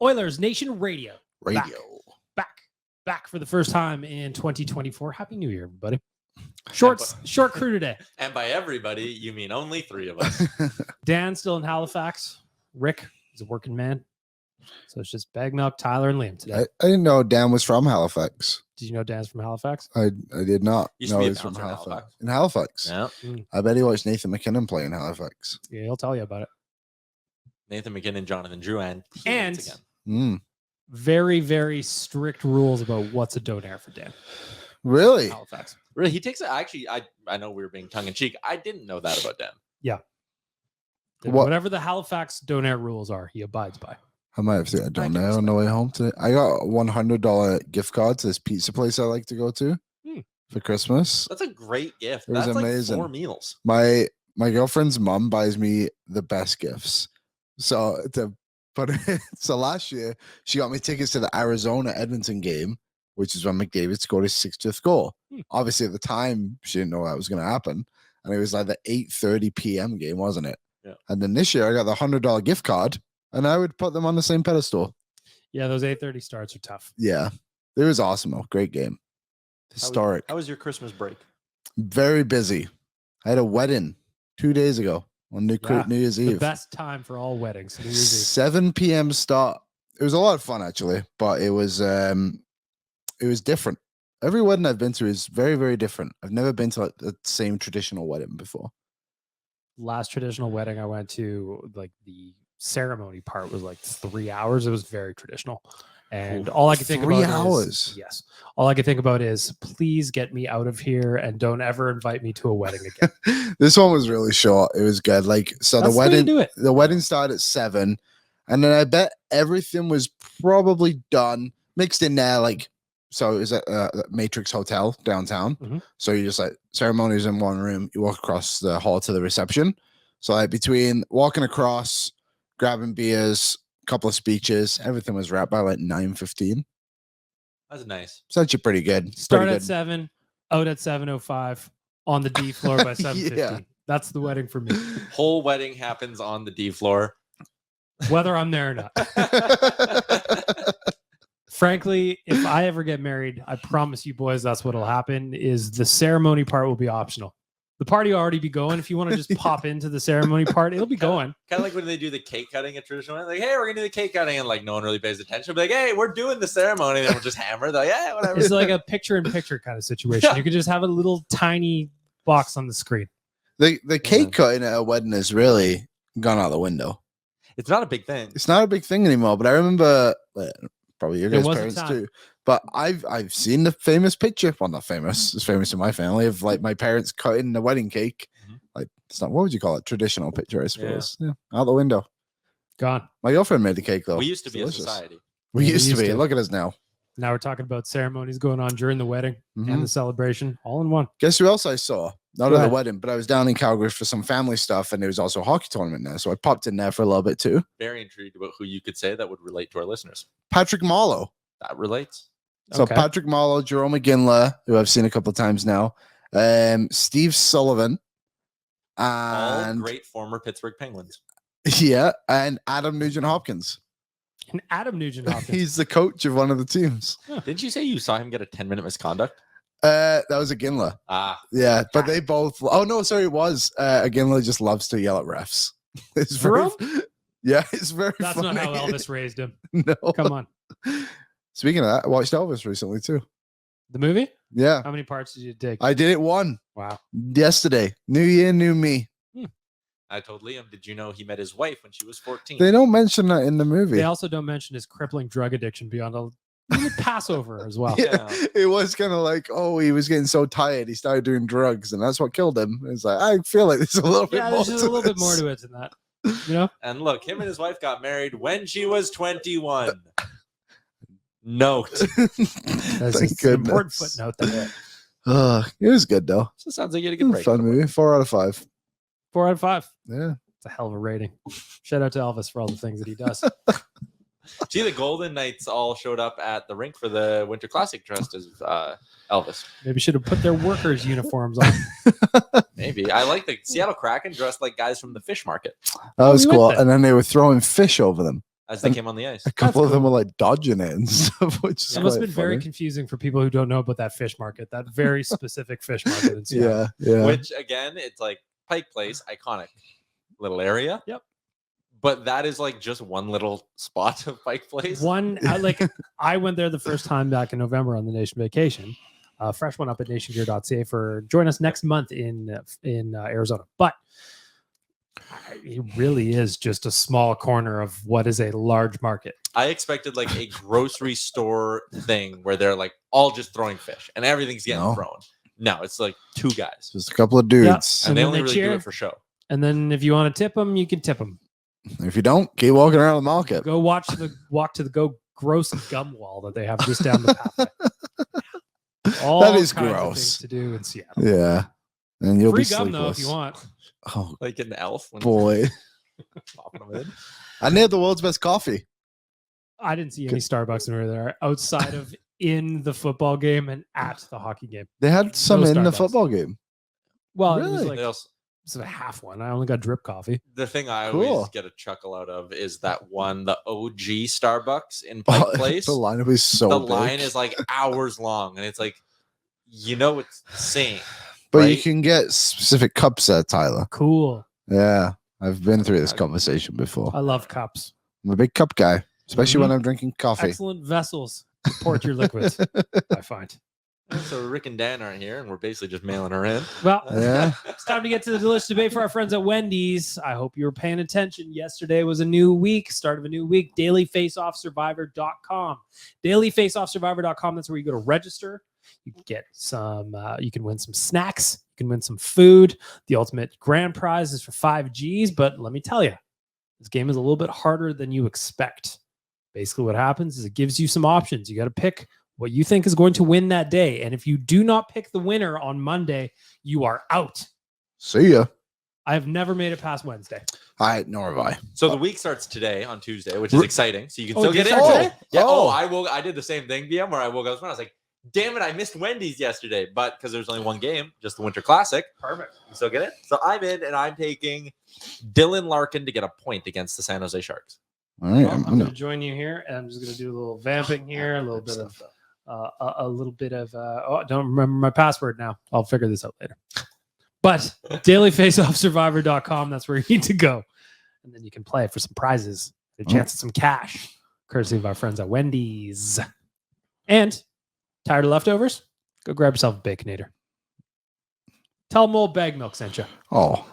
Oilersnation Radio. Radio. Back for the first time in 2024. Happy New Year, everybody. Short crew today. And by everybody, you mean only three of us. Dan's still in Halifax. Rick is a working man. So it's just Bagnuk, Tyler, and Liam today. I didn't know Dan was from Halifax. Did you know Dan's from Halifax? I did not Used know to be he a was from bouncer in Halifax. In Halifax. Yeah. I bet he watched Nathan McKinnon play in Halifax. Yeah, he'll tell you about it. Nathan McKinnon, Jonathan Drouin. And again. Very, very strict rules about what's a donaire for Dan. Really? Halifax. Really, he takes it. Actually, I know we were being tongue in cheek. I didn't know that about Dan. Yeah. What? Whatever the Halifax donaire rules are, he abides by. I might have to get a donaire on the way home today. I got a $100 gift card to this pizza place I like to go to for Christmas. That's a great gift. It was That's amazing. Like 4 meals. My girlfriend's mom buys me the best gifts. So last year she got me tickets to the Arizona Edmonton game, which is when McDavid scored his 60th goal. Obviously at the time she didn't know that was going to happen, and it was like the 8:30 p.m. game, wasn't it? Yeah. And then this year I got the $100 gift card, and I would put them on the same pedestal. Yeah, those 8:30 starts are tough. Yeah, it was awesome though. Great game. Historic. How was your Christmas break? Very busy. I had a wedding 2 days ago on New Year's Eve. The best time for all weddings. New Year's Eve. 7 p.m. start. It was a lot of fun actually, but it was different. Every wedding I've been to is very, very different. I've never been to like the same traditional wedding before. Last traditional wedding I went to, like the ceremony part was like 3 hours. It was very traditional. And all I could think about 3 hours. Yes. All I could think about is please get me out of here and don't ever invite me to a wedding again. This one was really short. It was good. Like, so That's the wedding started at 7, and then I bet everything was probably done, mixed in there. Like, so it was at Matrix Hotel downtown. Mm-hmm. So you just like ceremonies in one room, you walk across the hall to the reception. So like between walking across, grabbing beers, couple of speeches, everything was wrapped by like 9:15. That's nice. It's actually pretty good. Start at 7, out at 7:05, on the D floor by 7:15. Yeah. That's the wedding for me. Whole wedding happens on the D floor. Whether I'm there or not. Frankly, if I ever get married, I promise you boys that's what'll happen is the ceremony part will be optional. The party will already be going. If you want to just pop into the ceremony part, it'll be going. Kind of like when they do the cake cutting at traditional, like, hey, we're going to do the cake cutting, and like no one really pays attention. But like, hey, we're doing the ceremony, and then we'll just hammer. They're like, yeah, whatever. It's like a picture-in-picture kind of situation. Yeah. You could just have a little tiny box on the screen. The cake cutting at a wedding is really gone out the window. It's not a big thing. It's not a big thing anymore, but I remember probably your guys' was a parents time. too. But I've seen the famous picture. Well, not famous. It's famous in my family of like my parents cutting the wedding cake. Mhm. Like it's not, what would you call it? Traditional picture, I suppose. Yeah. Out the window. Gone. My girlfriend made the cake though. We used to be Delicious. a society. We Yeah, used to be. to. Look at us now. Now we're talking about ceremonies going on during the wedding Mhm. and the celebration, all in one. Guess who else I saw? Not Go at the ahead. wedding, but I was down in Calgary for some family stuff, and there was also a hockey tournament there. So I popped in there for a little bit too. Very intrigued about who you could say that would relate to our listeners. Patrick Marleau. That relates. So Okay. Patrick Marleau, Jerome McGinley, who I've seen a couple of times now, Steve Sullivan, All and great former Pittsburgh Penguins. yeah, and Adam Nugent-Hopkins. And Adam Nugent-Hopkins. He's the coach of one of the teams. Didn't you say you saw him get a 10-minute misconduct? That was Aginla. Ah, Yeah, but they both. Oh no, sorry, it was Aginla. Just loves to yell at refs. It's very. Yeah, it's very. That's funny. not how Elvis raised him. No. Come on. Speaking of that, I watched Elvis recently too. The movie? Yeah, How many parts did you take? I did it one Wow. yesterday. New year, new me. I told Liam, did you know he met his wife when she was 14? They don't mention that in the movie. They also don't mention his crippling drug addiction beyond a little Passover as well. Yeah, it was kind of like, oh, he was getting so tired, he started doing drugs, and that's what killed him. It's like, I feel like there's a little bit Yeah, more. there's just a little bit more to it than that. You know? And look, him and his wife got married when she was 21. Note. That's Thank an important goodness. footnote there. It was good though. So it sounds like you had a It good was break. a fun movie. 4 out of 5. 4 out of 5. Yeah. It's a hell of a rating. Shout out to Elvis for all the things that he does. See, the Golden Knights all showed up at the rink for the Winter Classic dressed as Elvis. Maybe should have put their workers' uniforms on. Maybe. I like the Seattle Kraken dressed like guys from the fish market. That was we went cool. there. And then they were throwing fish over them. as they came on the ice. A couple That's of them cool. were like dodging it and stuff, which is It must have quite been very funny. confusing for people who don't know about that fish market, that very specific fish market in Seattle. Yeah. Which again, it's like Pike Place, iconic little area. Yep. But that is like just one little spot of Pike Place. I went there the first time back in November on the Nation vacation. Fresh one up at nationgear.ca for join us next month in Arizona. But it really is just a small corner of what is a large market. I expected like a grocery store thing where they're like all just throwing fish and everything's getting No. thrown. No, it's like two guys. Just a couple of dudes. And And they then only they really do cheer. it for show. And then if you want to tip them, you can tip them. If you don't, keep walking around the market. Go walk to the gross gum wall that they have just down the pathway. All That is kinds of gross. things to do in Seattle. Yeah. And you'll Free be gum sleepless. though if you want. Oh Like an elf. When boy. popping them in. And they had the world's best coffee. I didn't see any Starbucks over there outside of in the football game and at the hockey game. They had some No in the Starbucks. football game. Well, it Really? was like They also- it was a half one. I only got drip coffee. the thing I Cool. always get a chuckle out of is that one, the OG Starbucks in Pike Place. The lineup is so The big. line is like hours long, and it's like, it's insane. But you right? can get specific cups there, Tyler. Cool. Yeah. I've been through this conversation before. I love cups. I'm a big cup guy, especially Mhm. when I'm drinking coffee. Excellent vessels to port your liquids, I find. So Rick and Dan aren't here, and we're basically just mailing her in. Well, Yeah. it's time to get to the delicious debate for our friends at Wendy's. I hope you were paying attention. Yesterday was a new week, start of a new week. DailyFaceOffSurvivor.com. DailyFaceOffSurvivor.com. That's where you go to register. You can get you can win some snacks. You can win some food. The ultimate grand prize is for 5 Gs. But let me tell you, this game is a little bit harder than you expect. Basically, what happens is it gives you some options. You got to pick what you think is going to win that day. And if you do not pick the winner on Monday, you are out. See ya. I have never made it past Wednesday. Nor have I. So the week starts today on Tuesday, which is exciting. So you can Oh, still it get in. starts today. today? Yeah. Oh. I did the same thing, BM, where I woke up this morning. I was like, damn it, I missed Wendy's yesterday. But because there's only one game, just the Winter Classic. Perfect. You still get it. So I'm in, and I'm taking Dylan Larkin to get a point against the San Jose Sharks. All right. Well, I'm I'm gonna- going to join you here, and I'm just going to do a little vamping here, a little bit of, I don't remember my password now. I'll figure this out later. But dailyfaceoffsurvivor.com, that's where you need to go. And then you can play for some prizes, a chance at some cash, courtesy of our friends at Wendy's. And tired of leftovers? Go grab yourself a Baconator. Tell them old Bag Milk sent you. Oh.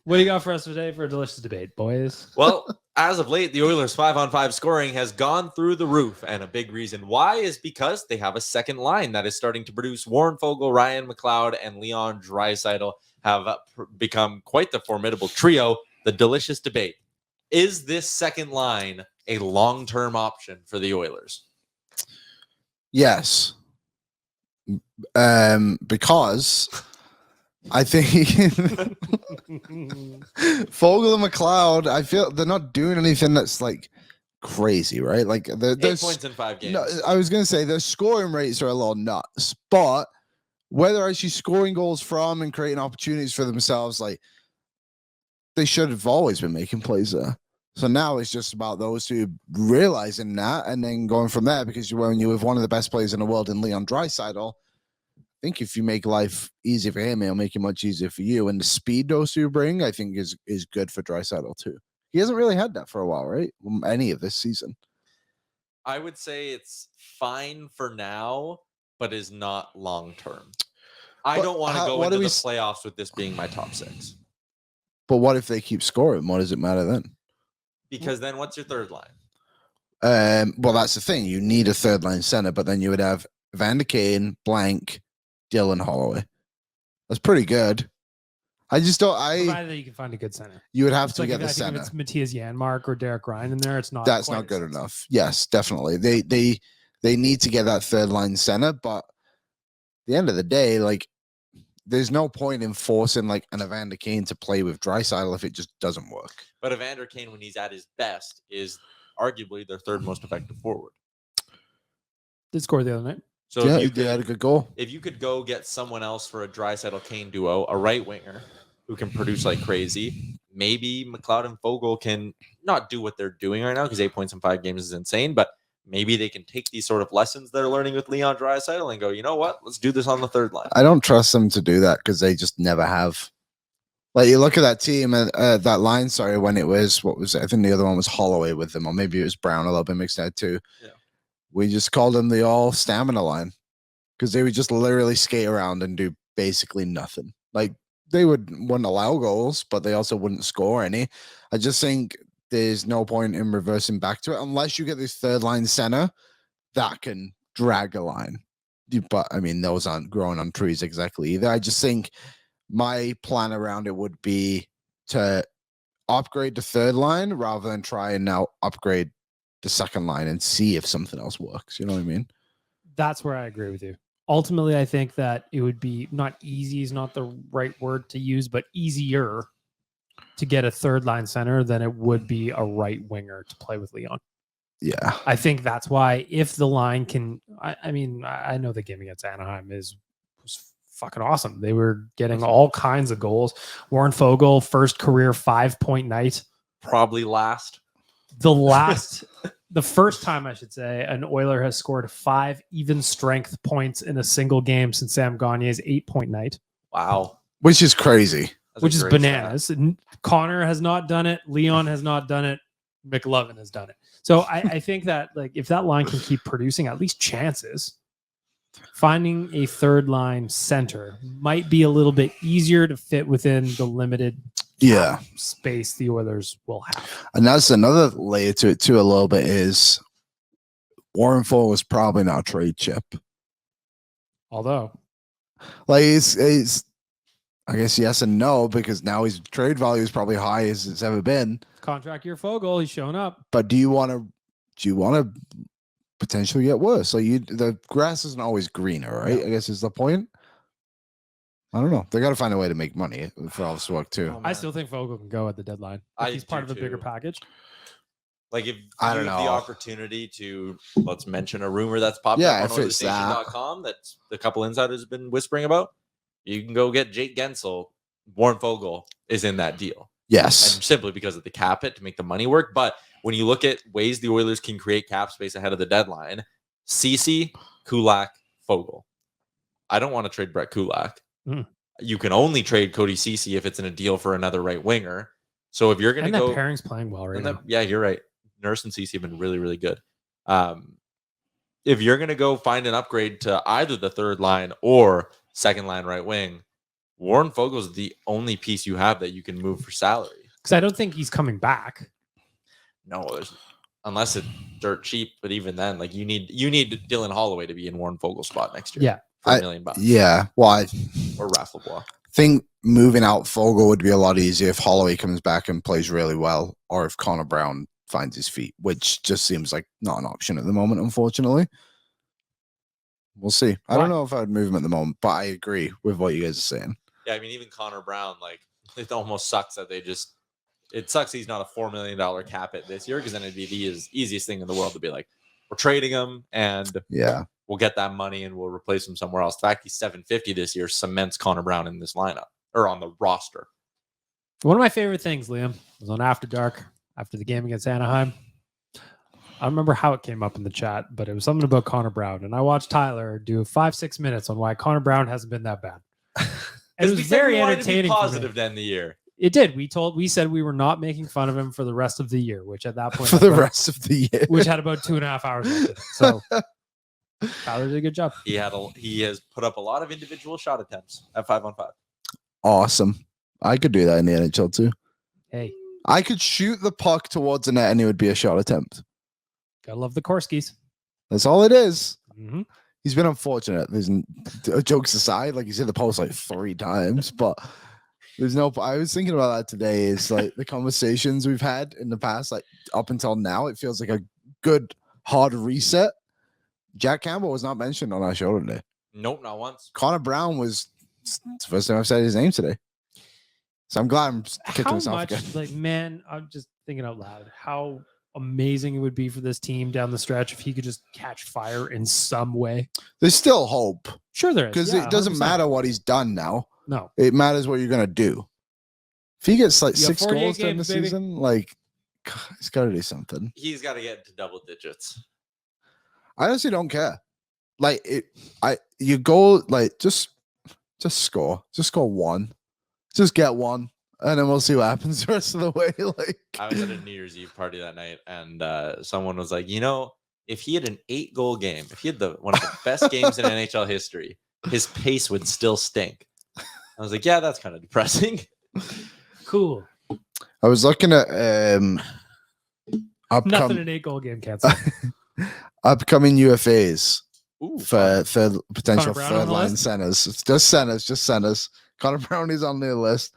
What do you got for us today for a delicious debate, boys? Well, as of late, the Oilers' 5-on-5 scoring has gone through the roof, and a big reason why is because they have a second line that is starting to produce. Warren Foegele, Ryan McLeod, and Leon Draisaitl have become quite the formidable trio. The delicious debate: is this second line a long-term option for the Oilers? Yes. Because I think Foegele and McLeod, I feel they're not doing anything that's like crazy, right? Like 8 there's points in 5 games. no, I was gonna say their scoring rates are a little nuts, but whether actually scoring goals from and creating opportunities for themselves, like they should have always been making plays there. So now it's just about those two realizing that and then going from there, because when you have one of the best players in the world in Leon Draisaitl, I think if you make life easy for him, it'll make it much easier for you. And the speed those two bring, I think, is good for Draisaitl too. He hasn't really had that for a while, right? Any of this season. I would say it's fine for now, but is not long-term. I But don't want to how- go what into do the we playoffs with this being my top 6. But what if they keep scoring? What does it matter then? Because then what's your third line? Well, that's the thing. You need a third line center, but then you would have Van der Kane, blank, Dylan Holloway. That's pretty good. I just don't. Provided that you can find a good center. You would have It's to like get if, the I think center. if it's Matthias Janmark or Derek Ryan in there, it's not. That's quite not as good sexy. enough. Yes, definitely. They need to get that third line center, but at the end of the day, like there's no point in forcing like an Evander Kane to play with Draisaitl if it just doesn't work. But Evander Kane, when he's at his best, is arguably their third most effective forward. Did score the other night. So Yeah, if they you had a could, good goal. if you could go get someone else for a Draisaitl Kane duo, a right winger who can produce like crazy, maybe McLeod and Foegele can not do what they're doing right now, because 8 points in 5 games is insane, but maybe they can take these sort of lessons they're learning with Leon Draisaitl and go, you know what? Let's do this on the third line. I don't trust them to do that because they just never have. Like, you look at that team and that line, sorry, when it was, what was it? I think the other one was Holloway with them, or maybe it was Brown a little bit mixed out too. Yeah. We just called them the all stamina line because they would just literally skate around and do basically nothing. Like, they wouldn't allow goals, but they also wouldn't score any. I just think there's no point in reversing back to it unless you get this third line center that can drag a line. But I mean, those aren't growing on trees exactly either. I just think my plan around it would be to upgrade the third line rather than try and now upgrade the second line and see if something else works. You know what I mean? That's where I agree with you. Ultimately, I think that it would be not easy is not the right word to use, but easier to get a third line center than it would be a right winger to play with Leon. Yeah. I think that's why if the line can, I mean, I know the game against Anaheim was fucking awesome. They were getting all kinds of goals. Warren Foegele, first career 5-point night. Probably last. The first time, I should say, an Oiler has scored 5 even strength points in a single game since Sam Gagner's 8-point night. Wow. Which is crazy. Which is bananas. And Connor has not done it. Leon has not done it. McLeod has done it. So I think that, like, if that line can keep producing at least chances, finding a third line center might be a little bit easier to fit within the limited space the Oilers will have. And that's another layer to it too, a little bit, is Warren Foegele was probably not a trade chip. Although, like, it's I guess yes and no, because now his trade value is probably high as it's ever been. Contract year Foegele, he's showing up. But do you want to potentially get worse? Like, the grass isn't always greener, right? I guess is the point. I don't know. They got to find a way to make money for all this work too. I still think Foegele can go at the deadline. He's part of a bigger package. Like, if I you don't have the know. opportunity to, let's mention a rumor that's popped up on Oilersnation.com that a couple insiders have been whispering about, you can go get Jake Gensel. Warren Foegele is in that deal. Yes. And simply because of the cap hit to make the money work. But when you look at ways the Oilers can create cap space ahead of the deadline, Ceci, Kulak, Foegele. I don't want to trade Brett Kulak. You can only trade Cody Ceci if it's in a deal for another right winger. So if you're going to go, that pairing's playing well right now. Yeah, you're right. Nurse and Ceci have been really, really good. If you're going to go find an upgrade to either the third line or second line right wing, Warren Foegele is the only piece you have that you can move for salary. Because I don't think he's coming back. No, unless it's dirt cheap. But even then, like, you need Dylan Holloway to be in Warren Foegele's spot next year. Yeah. For $1 million. Yeah. Well, or Rafflebois. I think moving out Foegele would be a lot easier if Holloway comes back and plays really well, or if Connor Brown finds his feet, which just seems like not an option at the moment, unfortunately. We'll see. I don't know if I would move him at the moment, but I agree with what you guys are saying. Yeah, I mean, even Connor Brown, like, it almost sucks that it sucks he's not a $4 million cap hit this year, because then it'd be the easiest thing in the world to be like, we're trading him and we'll get that money and we'll replace him somewhere else. The fact he's $750 this year cements Connor Brown in this lineup or on the roster. One of my favorite things, Liam, was on After Dark after the game against Anaheim. I don't remember how it came up in the chat, but it was something about Connor Brown. And I watched Tyler do 5-6 minutes on why Connor Brown hasn't been that bad. It was very entertaining. To be positive to end the year. It did. We said we were not making fun of him for the rest of the year, which at that point, rest of the year, which had about 2.5 hours left. So Tyler did a good job. He has put up a lot of individual shot attempts at 5-on-5. Awesome. I could do that in the NHL too. Hey, I could shoot the puck towards the net and it would be a shot attempt. Gotta love the Korskis. That's all it is. Mm-hmm. He's been unfortunate. There's jokes aside, like he's hit the post like 3 times, but there's no. I was thinking about that today. Is like the conversations we've had in the past, like up until now, it feels like a good hard reset. Jack Campbell was not mentioned on our show today. Nope, not once. Connor Brown was. It's the first time I've said his name today. So I'm glad I'm kicking this off again. Like, man, I'm just thinking out loud how amazing it would be for this team down the stretch if he could just catch fire in some way. There's still hope. Sure there is. Because it doesn't matter what he's done now. No. It matters what you're going to do. If he gets like You got 6 48 goals during the games, baby. season, like he's got to do something. He's got to get into double digits. I honestly don't care. Like you go like just score, just score 1, just get 1, and then we'll see what happens the rest of the way. Like I was at a New Year's Eve party that night, and someone was like, if he had an 8-goal game, if he had one of the best games in NHL history, his pace would still stink. I was like, yeah, that's kind of depressing. Cool. I was looking at Nothing an 8-goal game cancel. upcoming UFAs Ooh, for potential Connor Brown on third the line list? centers. It's just centers. Connor Brown is on the list.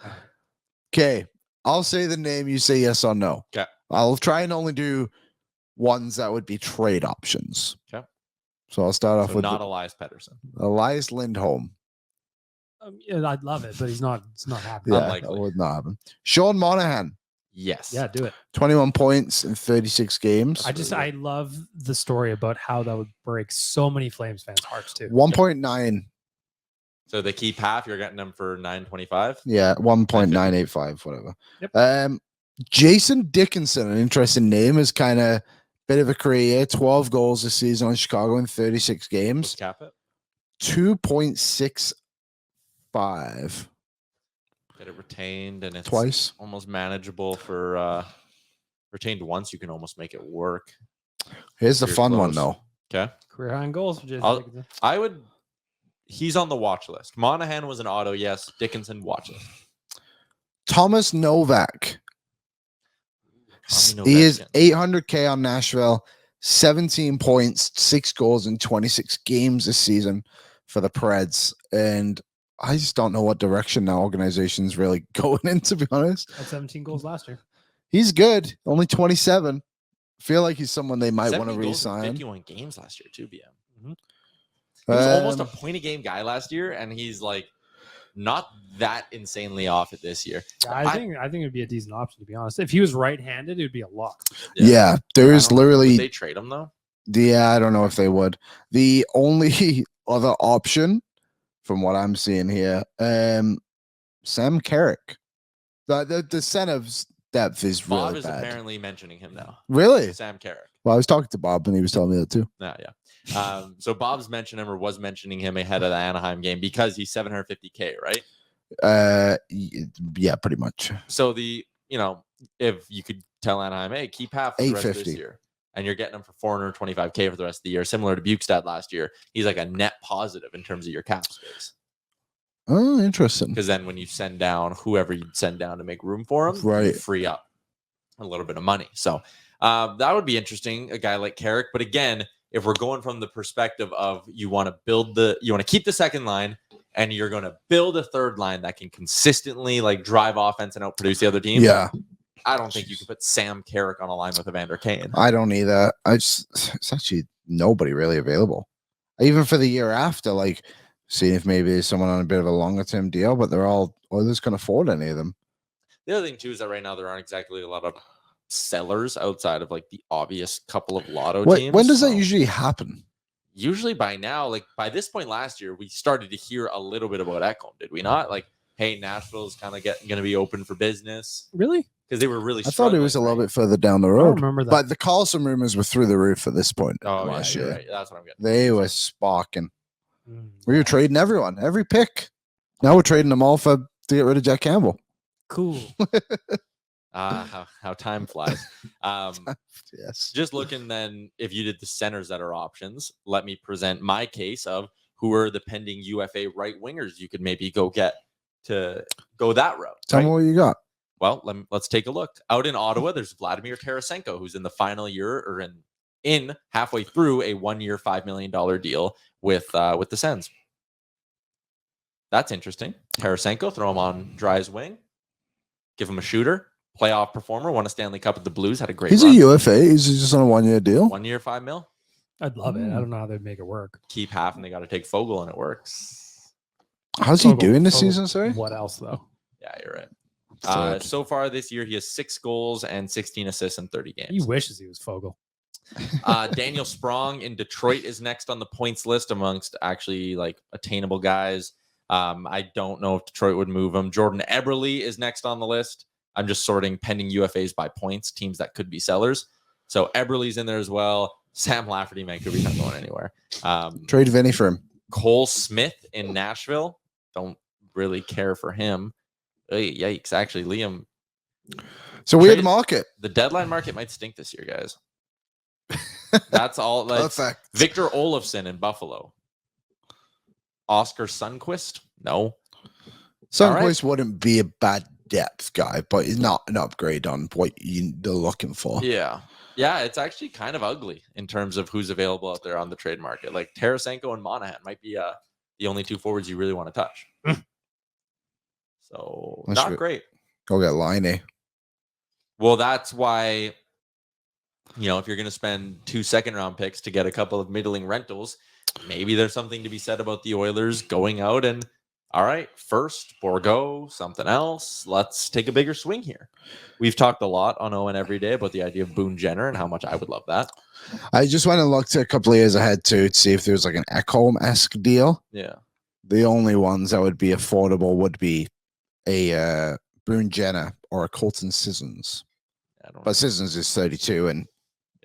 Okay, I'll say the name. You say yes or no. Okay. I'll try and only do ones that would be trade options. Okay. So I'll start off with not Elias Pettersson. Elias Lindholm. Yeah, I'd love it, but it's not happening. Yeah, Unlikely. that would not happen. Sean Monahan, Yes. Yeah, do it. 21 points in 36 games. I love the story about how that would break so many Flames fans' hearts too. 1.9. So they keep half. You're getting them for $9.25. Yeah, 1.985, whatever. Yep. Jason Dickinson, an interesting name, is kind of bit of a career. 12 goals this season on Chicago in 36 games. Cap it. 2.65 Get it retained, and it's twice. almost manageable for retained once. You can almost make it work. Here's the You're fun one, close. though. Okay. Career high in goals for Jason Dickinson. He's on the watch list. Monahan was an auto, yes. Dickinson watch list. Thomas Novak. Tommy He is Novak. $800K on Nashville, 17 points, 6 goals in 26 games this season for the Preds. And I just don't know what direction that organization's really going in, to be honest. Had 17 goals last year. He's good, only 27. Feel like he's someone they might want to 70 goals in re-sign. 51 games last year, too, BM. Mhm. He was almost a point a game guy last year, and he's like not that insanely off it this year. Yeah, I think it'd be a decent option, to be honest. If he was right-handed, it would be a lock. Yeah, there is literally. Would they trade him though? Yeah, I don't know if they would. The only other option, from what I'm seeing here, Sam Carrick. The center's depth is Bob really is bad. apparently mentioning him now. Really? Sam Carrick. Well, I was talking to Bob and he was telling me that too. Yeah. So Bob's mentioned him or was mentioning him ahead of the Anaheim game because he's $750K, right? Yeah, pretty much. So if you could tell Anaheim, hey, keep half for the rest of this $850. year, and you're getting him for $425K for the rest of the year, similar to Bukestad last year, he's like a net positive in terms of your cap space. Oh, interesting. Because then when you send down whoever you send down to make room for him, Right. you free up a little bit of money. So that would be interesting, a guy like Carrick. But again, if we're going from the perspective of you want to keep the second line and you're going to build a third line that can consistently like drive offense and outproduce the other team. Yeah. I don't think you can put Sam Carrick on a line with Evander Kane. I don't either. It's actually nobody really available. Even for the year after, like seeing if maybe there's someone on a bit of a longer term deal, but they're all Oilers can afford any of them. The other thing too is that right now there aren't exactly a lot of sellers outside of like the obvious couple of lotto teams. When does that usually happen? Usually by now, like by this point last year, we started to hear a little bit about Ekholm, did we not? Like, hey, Nashville's kind of going to be open for business. Really? Because they were really I thought it was a little bit further down the I road. don't remember that. But the Carlson rumors were through the roof at this point last year. Right. That's what I'm getting. They were sparking. Mm. We were trading everyone, every pick. Now we're trading them all to get rid of Jack Campbell. Cool. How time flies. Yes. Just looking then, if you did the centers that are options, let me present my case of who are the pending UFA right wingers you could maybe go get to go that route. Tell me right? what you got. Well, let's take a look. Out in Ottawa, there's Vladimir Tarasenko, who's in the final year or in halfway through a 1-year, $5 million deal with the Sens. That's interesting. Tarasenko, throw him on Dry's wing, give him a shooter, playoff performer, won a Stanley Cup with the Blues, had a great He's run. a UFA. He's just on a 1-year deal. 1 year, $5 million. I'd love it. I don't know how they'd make it work. Keep half, and they got to take Foegele, and it works. How's he Foegele- doing this Foegele- season, sorry? What else, though? Yeah, you're right. Third. So far this year, he has 6 goals and 16 assists in 30 games. He wishes he was Foegele. Daniel Sprong in Detroit is next on the points list amongst actually like attainable guys. I don't know if Detroit would move him. Jordan Eberle is next on the list. I'm just sorting pending UFAs by points, teams that could be sellers. So Eberle's in there as well. Sam Lafferty, Vancouver's not going anywhere. Trade Vinny for him. Cole Smith in Nashville. Don't really care for him. Yikes. Actually, Liam. It's a weird market. The deadline market might stink this year, guys. That's all. Perfect. Victor Olofsson in Buffalo. Oscar Sundqvist? No. Sundqvist wouldn't be a bad depth guy, but he's not an upgrade on what they're looking for. Yeah. Yeah, it's actually kind of ugly in terms of who's available out there on the trade market. Like Tarasenko and Monahan might be the only two forwards you really want to touch. So not great. Go get Liney. Well, that's why, if you're going to spend 2 second-round picks to get a couple of middling rentals, maybe there's something to be said about the Oilers going out and, all right, first, Borgo, something else. Let's take a bigger swing here. We've talked a lot on Owen every day about the idea of Boone Jenner and how much I would love that. I just went and looked a couple of years ahead too to see if there was like an Ekholm-esque deal. Yeah. The only ones that would be affordable would be a Boone Jenner or a Colton Sissons. But Sissons is 32 and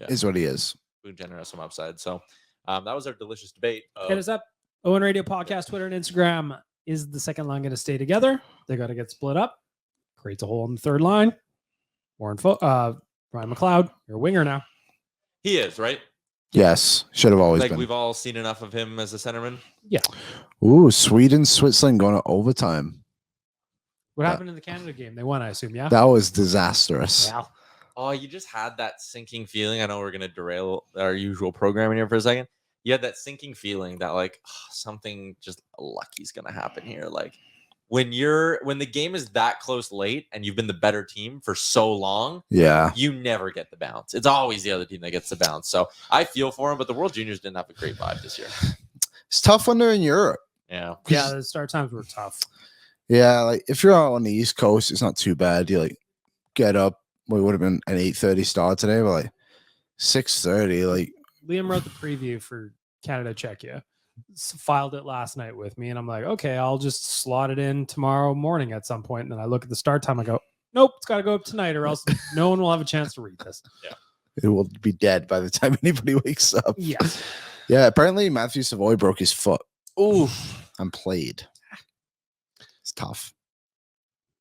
is what he is. Boone Jenner has some upside. So that was our delicious debate. Hit us up. Owen Radio Podcast, Twitter, and Instagram. Is the second line going to stay together? They got to get split up. Creates a hole in the third line. Ryan McLeod, you're a winger now. He is, right? Yes. Should have always been. We've all seen enough of him as a centerman. Yeah. Ooh, Sweden, Switzerland going to overtime. What happened in the Canada game? They won, I assume, yeah? That was disastrous. Yeah. Oh, you just had that sinking feeling. I know we're going to derail our usual programming here for a second. You had that sinking feeling that something just lucky's going to happen here. Like when the game is that close late and you've been the better team for so long, you never get the bounce. It's always the other team that gets the bounce. So I feel for him, but the World Juniors didn't have a great vibe this year. It's tough when they're in Europe. Yeah. Yeah, the start times were tough. Yeah, like if you're out on the East Coast, it's not too bad. You get up. Well, it would have been an 8:30 start today, but 6:30. Liam wrote the preview for Canada Czechia, filed it last night with me, and I'm like, okay, I'll just slot it in tomorrow morning at some point. And then I look at the start time, I go, nope, it's got to go up tonight, or else no one will have a chance to read this. Yeah, it will be dead by the time anybody wakes up. Yeah, yeah. Apparently, Matthew Savoy broke his foot. Ooh, and played. It's tough.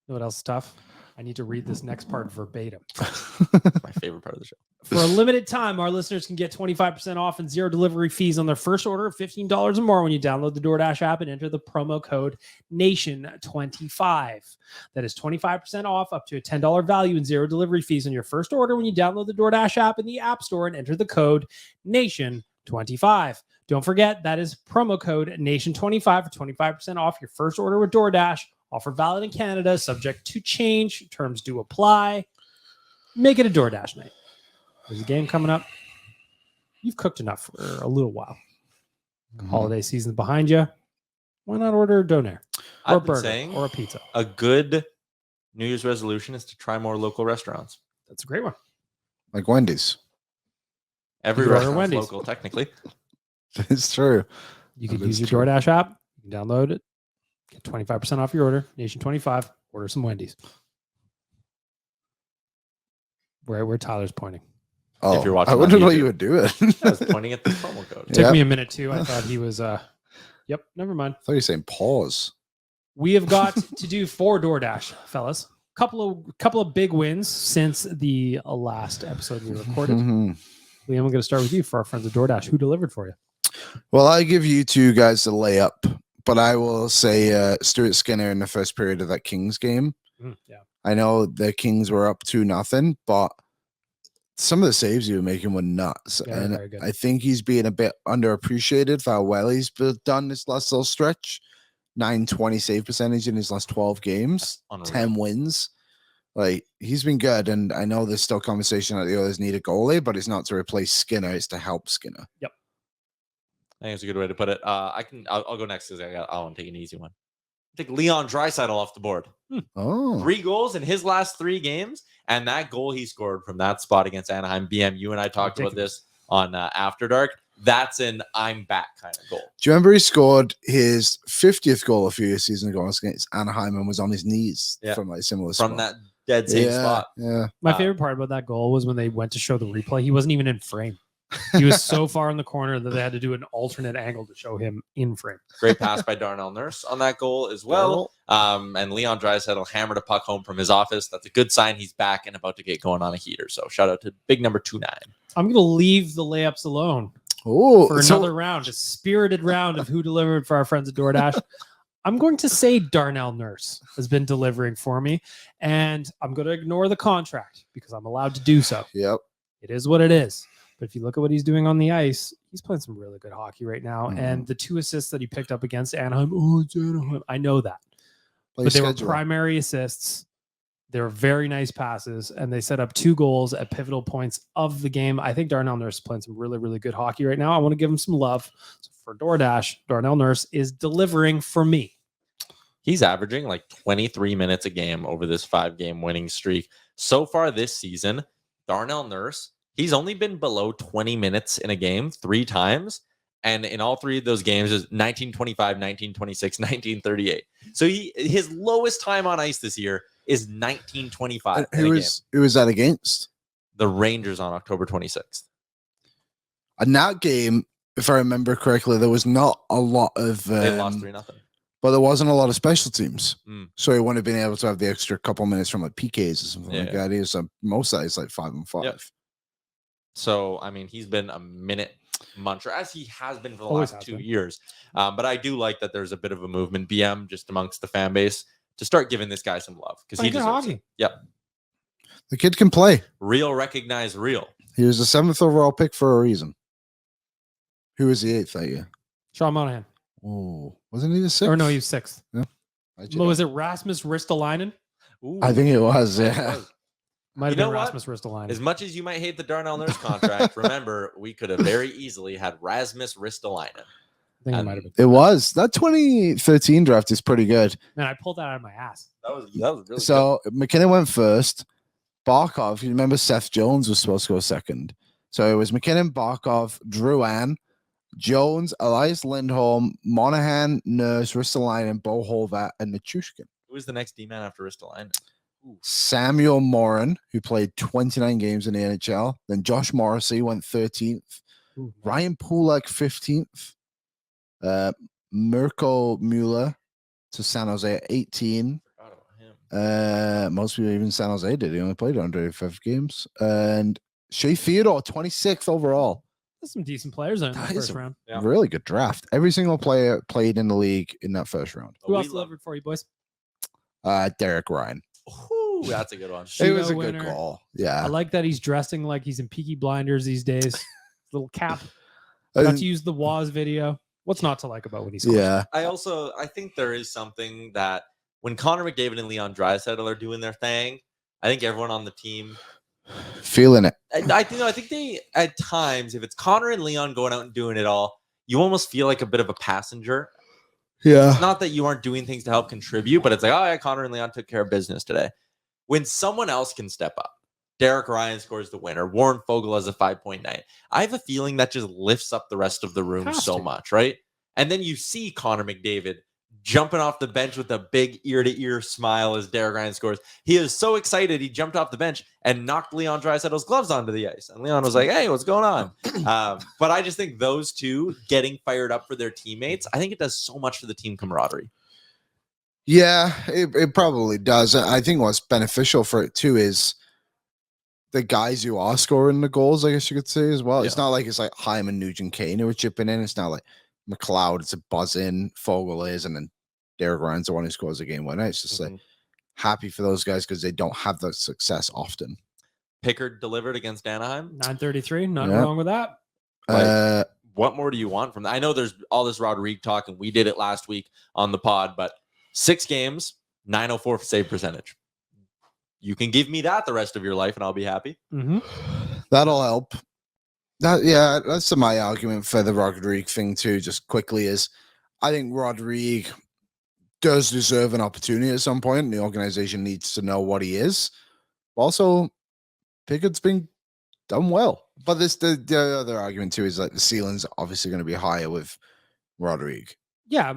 You know what else is tough? I need to read this next part verbatim. My favorite part of the show. For a limited time, our listeners can get 25% off and zero delivery fees on their first order of $15 or more when you download the DoorDash app and enter the promo code NATION25. That is 25% off up to a $10 value and zero delivery fees on your first order when you download the DoorDash app in the App Store and enter the code NATION25. Don't forget, that is promo code NATION25 for 25% off your first order with DoorDash. Offer valid in Canada, subject to change. Terms do apply. Make it a DoorDash night. There's a game coming up. You've cooked enough for a little while. Holiday season behind you. Why not order a doner or a burger or a pizza? A good New Year's resolution is to try more local restaurants. That's a great one. Like Wendy's. Every restaurant's local, technically. It's true. You can use your DoorDash app. You can download it. Get 25% off your order. Nation25. Order some Wendy's. Where Tyler's pointing. Oh, if you're watching, I wouldn't know you would do it. I was pointing at the promo code. It took me a minute too. I thought he was. Yep. Never mind. I thought you were saying pause. We have got to do 4 DoorDash, fellas. Couple of big wins since the last episode we recorded. Liam, I'm going to start with you for our friends at DoorDash. Who delivered for you? Well, I give you two guys the layup. But I will say Stuart Skinner in the first period of that Kings game. Yeah, I know the Kings were up 2-0, but some of the saves he was making were nuts. Yeah, and I think he's being a bit underappreciated for how well he's done this last little stretch. 920 save percentage in his last 12 games, 10 wins. He's been good. And I know there's still conversation that the others need a goalie, but it's not to replace Skinner. It's to help Skinner. Yep. I think it's a good way to put it. I'll go next because I want to take an easy one. I take Leon Draisaitl off the board. Oh, 3 goals in his last 3 games, and that goal he scored from that spot against Anaheim. BM, you and I talked about this on After Dark. That's an I'm back kind of goal. Do you remember he scored his 50th goal a few seasons ago against Anaheim and was on his knees from like similar From spot. that dead same spot. Yeah. My favorite part about that goal was when they went to show the replay. He wasn't even in frame. He was so far in the corner that they had to do an alternate angle to show him in frame. Great pass by Darnell Nurse on that goal as well. And Leon Draisaitl hammered a puck home from his office. That's a good sign he's back and about to get going on a heater. So shout out to big number 29. I'm going to leave the layups alone for another round, a spirited round of who delivered for our friends at DoorDash. I'm going to say Darnell Nurse has been delivering for me, and I'm going to ignore the contract because I'm allowed to do so. Yep. It is what it is. But if you look at what he's doing on the ice, he's playing some really good hockey right now. And the 2 assists that he picked up against Anaheim, it's Anaheim. I know that. But they were primary assists. They were very nice passes, and they set up 2 goals at pivotal points of the game. I think Darnell Nurse is playing some really, really good hockey right now. I want to give him some love. So for DoorDash, Darnell Nurse is delivering for me. He's averaging like 23 minutes a game over this 5-game winning streak. So far this season, Darnell Nurse, he's only been below 20 minutes in a game 3 times. And in all 3 of those games is 1925, 1926, 1938. So his lowest time on ice this year is 1925. Who was that against? The Rangers on October 26th. In that game, if I remember correctly, there was not a lot of... they lost 3-0. But there wasn't a lot of special teams. So he wouldn't have been able to have the extra couple minutes from like PKs or something like that. He was most of it's like 5-on-5. Yep. So, I mean, he's been a minute muncher, as he has been for the last 2 years. But I do like that there's a bit of a movement, BM, just amongst the fan base to start giving this guy some love because he deserves it. Yep. The kid can play. Real recognize real. He was the 7th overall pick for a reason. Who was the 8th that year? Sean Monahan. Oh, wasn't he the 6th? Or no, he was 6th. Yeah. Was it Rasmus Ristolainen? I think it was, yeah. Might have been Rasmus Ristolainen. As much as you might hate the Darnell Nurse contract, remember, we could have very easily had Rasmus Ristolainen. I think it might have been. It was. That 2013 draft is pretty good. Man, I pulled that out of my ass. That was really so good. McKinnon went first. Barkov, you remember Seth Jones was supposed to go second. So it was McKinnon, Barkov, Drouin, Jones, Elias Lindholm, Monahan, Nurse, Ristolainen, Bo Horvat, and Nichushkin. Who was the next D-man after Ristolainen? Samuel Morin, who played 29 games in the NHL. Then Josh Morrissey went 13th. Ryan Pulak, 15th. Mirko Mueller to San Jose at 18. Most people even San Jose did. He only played 185 games. And Shea Theodore, 26th overall. There's some decent players in the first round. Yeah. Really good draft. Every single player played in the league in that first round. Who else delivered for you, boys? Derek Ryan. Ooh, that's a good one. It was a good call. Yeah. I like that he's dressing like he's in Peaky Blinders these days. Little cap. Got to use the Waz video. What's not to like about when he's Yeah. I think there is something that when Connor McDavid and Leon Draisaitl are doing their thing, I think everyone on the team feeling it. I think they at times, if it's Connor and Leon going out and doing it all, you almost feel like a bit of a passenger. Yeah. It's not that you aren't doing things to help contribute, but it's like, oh yeah, Connor and Leon took care of business today. When someone else can step up, Derek Ryan scores the winner. Warren Foegele has a 5.9. I have a feeling that just lifts up the rest of the room so much, right? And then you see Connor McDavid jumping off the bench with a big ear-to-ear smile as Derek Ryan scores. He is so excited, he jumped off the bench and knocked Leon Draisaitl's gloves onto the ice. And Leon was like, hey, what's going on? But I just think those two getting fired up for their teammates, I think it does so much for the team camaraderie. Yeah, it probably does. I think what's beneficial for it too is the guys who are scoring the goals, I guess you could say as well. Yeah. It's not like it's like Hyman, Nugent, Kane who are chipping in. It's not like McLeod, it's a buzz in, Foegele is, and then Derek Ryan's the one who scores the game winner. It's just like happy for those guys because they don't have that success often. Pickard delivered against Anaheim. 933, nothing wrong with that. Like, what more do you want from that? I know there's all this Rodrigue talk, and we did it last week on the pod, but 6 games, 904 save percentage. You can give me that the rest of your life, and I'll be happy. Mm-hmm. That'll help. That's my argument for the Rodrigue thing too. Just quickly is, I think Rodrigue does deserve an opportunity at some point. The organization needs to know what he is. Also, Pickard's been done well. But the other argument too is like the ceiling's obviously going to be higher with Rodrigue. Yeah,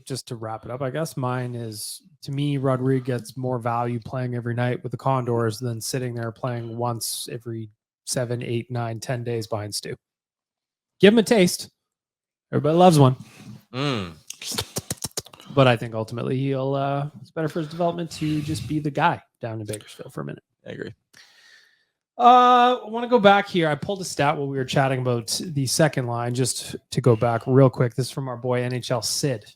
just to wrap it up, I guess mine is, to me, Rodrigue gets more value playing every night with the Condors than sitting there playing once every 7, 8, 9, 10 days behind Stu. Give him a taste. Everybody loves one. But I think ultimately it's better for his development to just be the guy down in Bakersfield for a minute. I agree. I want to go back here. I pulled a stat while we were chatting about the second line, just to go back real quick. This is from our boy NHL Sid.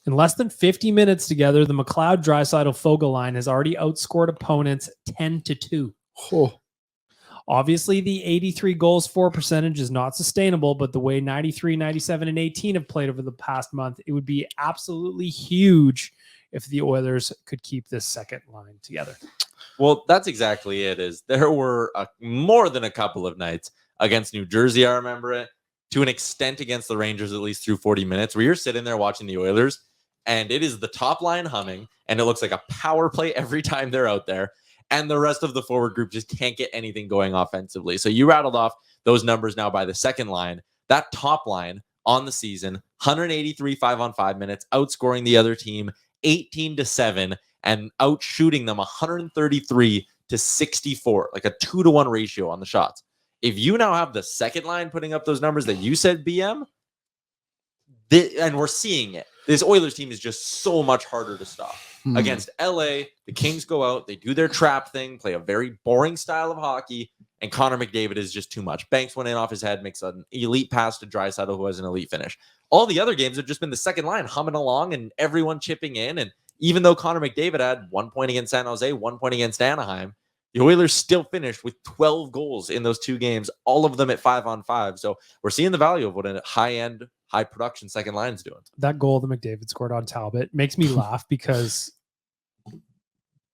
In less than 50 minutes together, the McLeod, Draisaitl, Foegele line has already outscored opponents 10-2. Oh. Obviously, the 83 goals for percentage is not sustainable, but the way 93, 97, and 18 have played over the past month, it would be absolutely huge if the Oilers could keep this second line together. Well, that's exactly it. There were more than a couple of nights against New Jersey, I remember it, to an extent against the Rangers, at least through 40 minutes, where you're sitting there watching the Oilers, and it is the top line humming, and it looks like a power play every time they're out there, and the rest of the forward group just can't get anything going offensively. So you rattled off those numbers now by the second line. That top line on the season, 183 5-on-5 minutes, outscoring the other team 18-7, and out shooting them 133-64, like a 2-to-1 ratio on the shots. If you now have the second line putting up those numbers that you said, BM, and we're seeing it, this Oilers team is just so much harder to stop. Against LA, the Kings go out, they do their trap thing, play a very boring style of hockey, and Connor McDavid is just too much. Banks went in off his head, makes an elite pass to Draisaitl, who has an elite finish. All the other games have just been the second line humming along and everyone chipping in. And even though Connor McDavid had 1 point against San Jose, 1 point against Anaheim, the Oilers still finished with 12 goals in those 2 games, all of them at 5-on-5. So we're seeing the value of what a high-end, high-production second line is doing. That goal that McDavid scored on Talbot makes me laugh because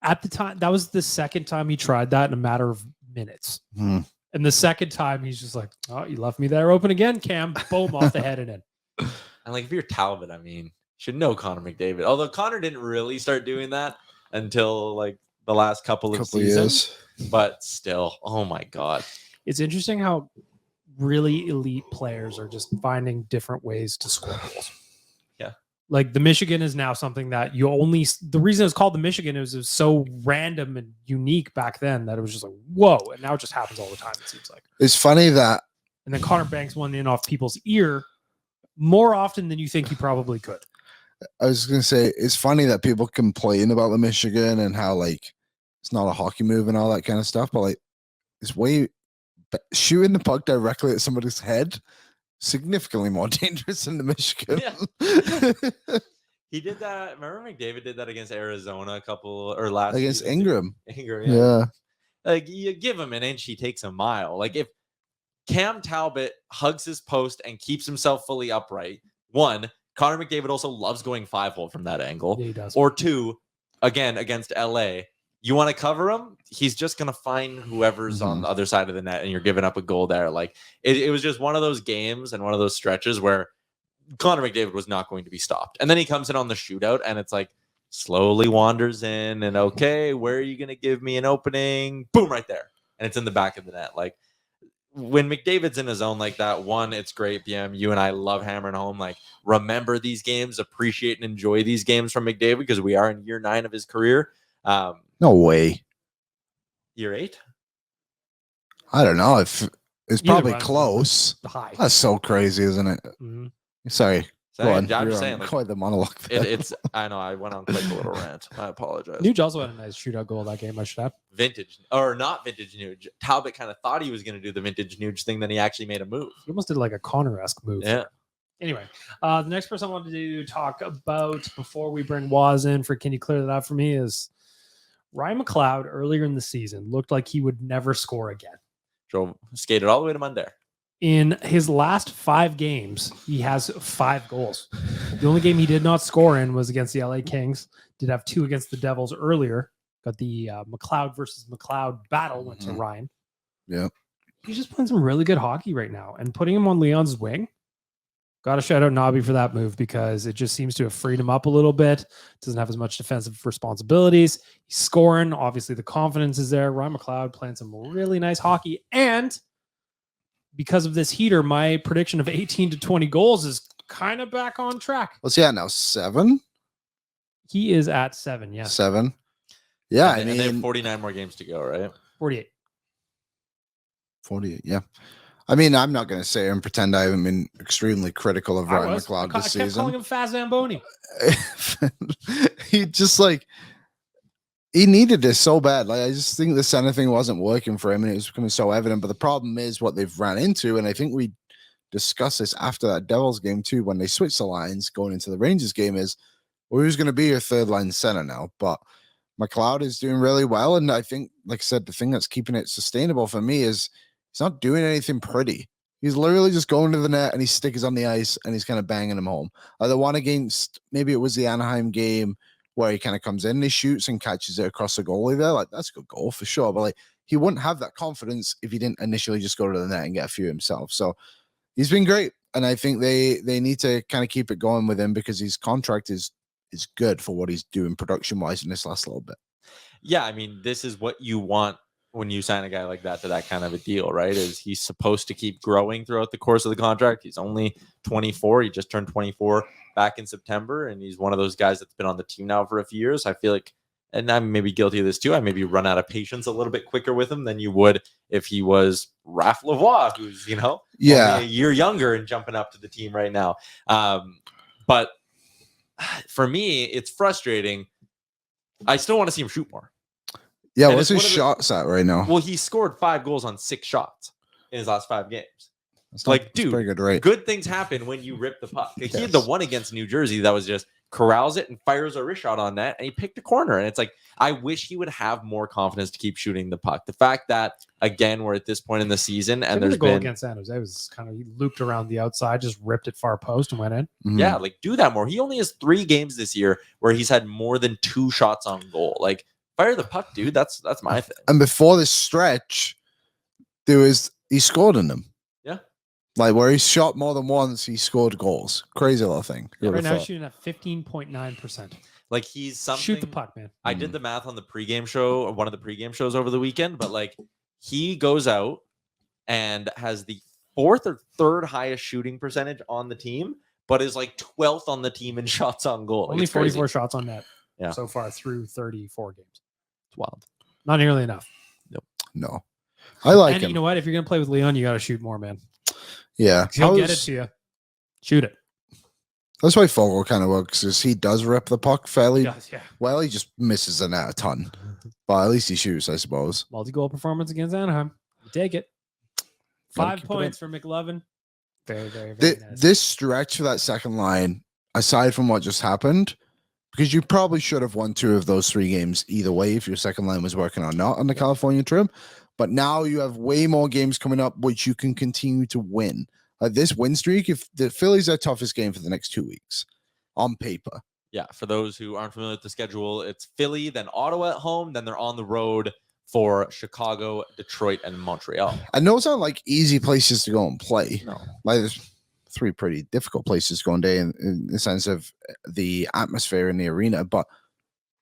at the time, that was the second time he tried that in a matter of minutes. And the second time, he's just like, oh, you left me there open again, Cam. Boom, off the head and in. And like, if you're Talbot, I mean, you should know Connor McDavid. Although Connor didn't really start doing that until like the last couple of seasons. But still, oh my God. It's interesting how really elite players are just finding different ways to score goals. Yeah. Like the Michigan is now something that the reason it's called the Michigan is it was so random and unique back then that it was just like, whoa. And now it just happens all the time, it seems like. It's funny that. And then Connor Banks won in off people's ear more often than you think he probably could. I was going to say, it's funny that people complain about the Michigan and how like it's not a hockey move and all that kind of stuff, but like it's way shooting the puck directly at somebody's head significantly more dangerous than the Michigan. Yeah. He did that. Remember McDavid did that against Arizona last against season. Ingram. Yeah. Like you give him an inch, he takes a mile. Like if Cam Talbot hugs his post and keeps himself fully upright, 1, Connor McDavid also loves going 5-hole from that angle. Yeah, he does. Or 2, again, against LA, you want to cover him, he's just going to find whoever's on the other side of the net and you're giving up a goal there. Like it was just one of those games and one of those stretches where Connor McDavid was not going to be stopped. And then he comes in on the shootout and it's like slowly wanders in and okay, where are you going to give me an opening? Boom, right there. And it's in the back of the net. Like when McDavid's in his zone like that, 1, it's great, BM. You and I love hammering home. Like, remember these games, appreciate and enjoy these games from McDavid because we are in year 9 of his career. No way. Year 8? I don't know. If it's probably one. close. High. That's so crazy, isn't it? Mm-hmm. Sorry. So I'm You're just on saying, like, quite the monologue. I know I went on quite a little rant. I apologize. Nuge also had a nice shootout goal that game, I should have. Vintage or not vintage Nuge. Talbot kind of thought he was going to do the vintage Nuge thing, then he actually made a move. He almost did like a Connor-esque move. Yeah. Anyway, the next person I wanted to talk about before we bring Waz in for can you clear that up for me is Ryan McLeod earlier in the season looked like he would never score again. Skated all the way to Monday. In his last 5 games, he has 5 goals. The only game he did not score in was against the LA Kings. Did have 2 against the Devils earlier. Got the McLeod versus McLeod battle went to Ryan. Yeah. He's just playing some really good hockey right now. And putting him on Leon's wing, got to shout out Nobby for that move because it just seems to have freed him up a little bit. Doesn't have as much defensive responsibilities. He's scoring. Obviously, the confidence is there. Ryan McLeod playing some really nice hockey. And because of this heater, my prediction of 18 to 20 goals is kind of back on track. What's he at now? 7? He is at 7. Yes. 7. Yeah, And they have 49 more games to go, right? 48. 48. Yeah. I mean, I'm not going to sit here and pretend I haven't been extremely critical of Ryan McLeod this season. I kept calling him Faz Zamboni. He just he needed this so bad. I just think the center thing wasn't working for him, and it was becoming so evident. But the problem is what they've ran into, and I think we discussed this after that Devils game too, when they switched the lines going into the Rangers game, is who's going to be your third line center now? But McLeod is doing really well, and I think, like I said, the thing that's keeping it sustainable for me is he's not doing anything pretty. He's literally just going to the net and his stick is on the ice and he's kind of banging them home. The one against, maybe it was the Anaheim game where he kind of comes in and he shoots and catches it across the goalie there. Like, that's a good goal for sure. But he wouldn't have that confidence if he didn't initially just go to the net and get a few himself. So he's been great. And I think they need to kind of keep it going with him because his contract is good for what he's doing production-wise in this last little bit. Yeah, I mean, this is what you want when you sign a guy like that to that kind of a deal, right? Is he's supposed to keep growing throughout the course of the contract. He's only 24. He just turned 24 back in September, and he's one of those guys that's been on the team now for a few years. I feel like, and I'm maybe guilty of this too, I maybe run out of patience a little bit quicker with him than you would if he was Raph Lavoie, who's, only a year younger and jumping up to the team right now. But for me, it's frustrating. I still want to see him shoot more. Yeah, what's his shots at right now? Well, he scored 5 goals on 6 shots in his last 5 games. Dude, pretty good, right? Good things happen when you rip the puck. He had the one against New Jersey that was just corrals it and fires a wrist shot on net, and he picked a corner. And it's like, I wish he would have more confidence to keep shooting the puck. The fact that, again, we're at this point in the season, and there's goal against San Jose was kind of, he looped around the outside, just ripped it far post and went in. Mm-hmm. Yeah, do that more. He only has 3 games this year where he's had more than 2 shots on goal. Fire the puck, dude. That's my thing. And before this stretch, he scored in them. Yeah. Where he shot more than once, he scored goals. Crazy little thing. Right now, he's shooting at 15.9%. He's something. Shoot the puck, man. I did the math on the pregame show, or one of the pregame shows over the weekend, but he goes out and has the 4th or 3rd highest shooting percentage on the team, but is 12th on the team in shots on goal. Only 44 shots on net. Yeah. So far through 34 games. It's wild. Not nearly enough. Nope. No. I like him. And you know what? If you're going to play with Leon, you got to shoot more, man. Yeah. He'll get it to you. Shoot it. That's why Foegele kind of works, is he does rip the puck fairly well. He just misses the net a ton. But at least he shoots, I suppose. Multi-goal performance against Anaheim. You take it. 5 points for McLovin. Very, very, very nice. This stretch for that second line, aside from what just happened, because you probably should have won 2 of those 3 games either way if your second line was working or not on the California trip. But now you have way more games coming up, which you can continue to win. This win streak, if the Phillies are toughest game for the next 2 weeks on paper. Yeah, for those who aren't familiar with the schedule, it's Philly, then Ottawa at home, then they're on the road for Chicago, Detroit, and Montreal. And those aren't easy places to go and play. No. There's 3 pretty difficult places to go and day in the sense of the atmosphere in the arena, but